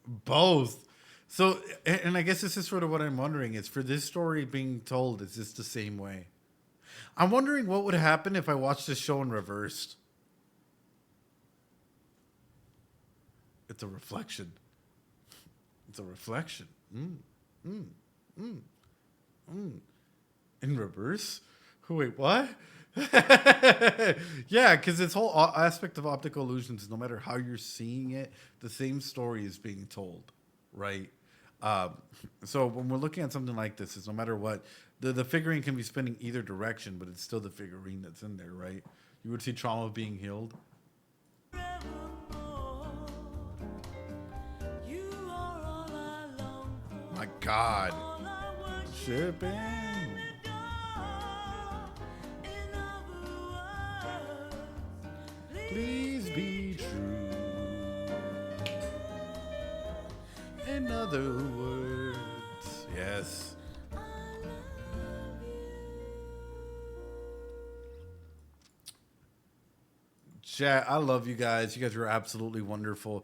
[SPEAKER 1] Both. So, and I guess this is sort of what I'm wondering is, for this story being told, is this the same way? I'm wondering what would happen if I watched this show in reversed. It's a reflection. It's a reflection. In reverse? Wait, what? Yeah, because this whole aspect of optical illusions, no matter how you're seeing it, the same story is being told, right? So when we're looking at something like this, is no matter what, the figurine can be spinning either direction, but it's still the figurine that's in there, right? You would see trauma being healed. My God. Shipping. Please be true. other words. Yes. Chat, I love you guys. You guys are absolutely wonderful.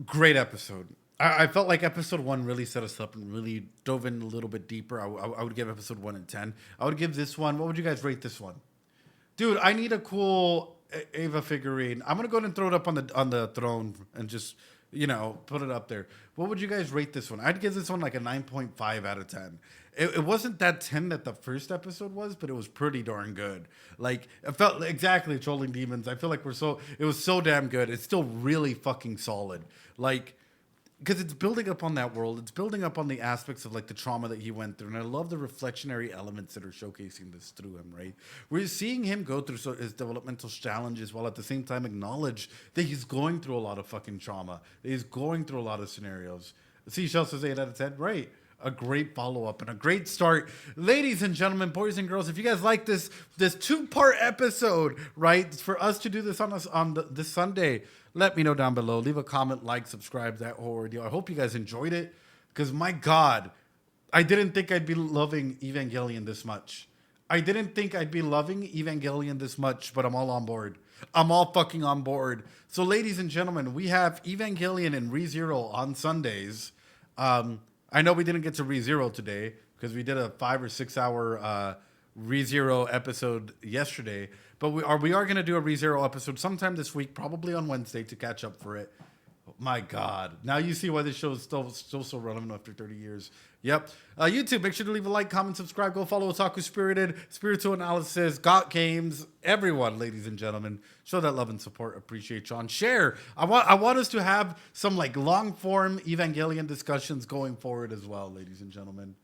[SPEAKER 1] Great episode. I felt like episode 1 really set us up and really dove in a little bit deeper. I would give episode 1 and 10. I would give this one. What would you guys rate this one? Dude, I need a cool Ava figurine. I'm gonna go ahead and throw it up on the throne and just, you know, put it up there. What would you guys rate this one? I'd give this one like a 9.5 out of 10. It wasn't that 10 that the first episode was, but it was pretty darn good. Like, it felt exactly Trolling Demons. I feel like it was so damn good. It's still really fucking solid. Like, because it's building up on that world. It's building up on the aspects of like the trauma that he went through. And I love the reflectionary elements that are showcasing this through him, right? We're seeing him go through his developmental challenges while at the same time acknowledge that he's going through a lot of fucking trauma. That he's going through a lot of scenarios. Seashell says 8 out of 10. Right. A great follow-up and a great start. Ladies and gentlemen, boys and girls, if you guys like this 2-part episode, right, for us to do this on this Sunday, let me know down below. Leave a comment, like, subscribe, that whole ordeal. I hope you guys enjoyed it, because my God, I didn't think I'd be loving Evangelion this much. I didn't think I'd be loving Evangelion this much, but I'm all on board. I'm all fucking on board. So, ladies and gentlemen, we have Evangelion and ReZero on Sundays. I know we didn't get to ReZero today because we did a 5 or 6 hour ReZero episode yesterday, but we are going to do a ReZero episode sometime this week, probably on Wednesday, to catch up for it. My God. Now you see why this show is still so relevant after 30 years. Yep. YouTube, make sure to leave a like, comment, subscribe. Go follow Otaku Spirited, Spiritual Analysis, Got Games, everyone, ladies and gentlemen. Show that love and support. Appreciate John. Share. I want us to have some like long form Evangelion discussions going forward as well, ladies and gentlemen.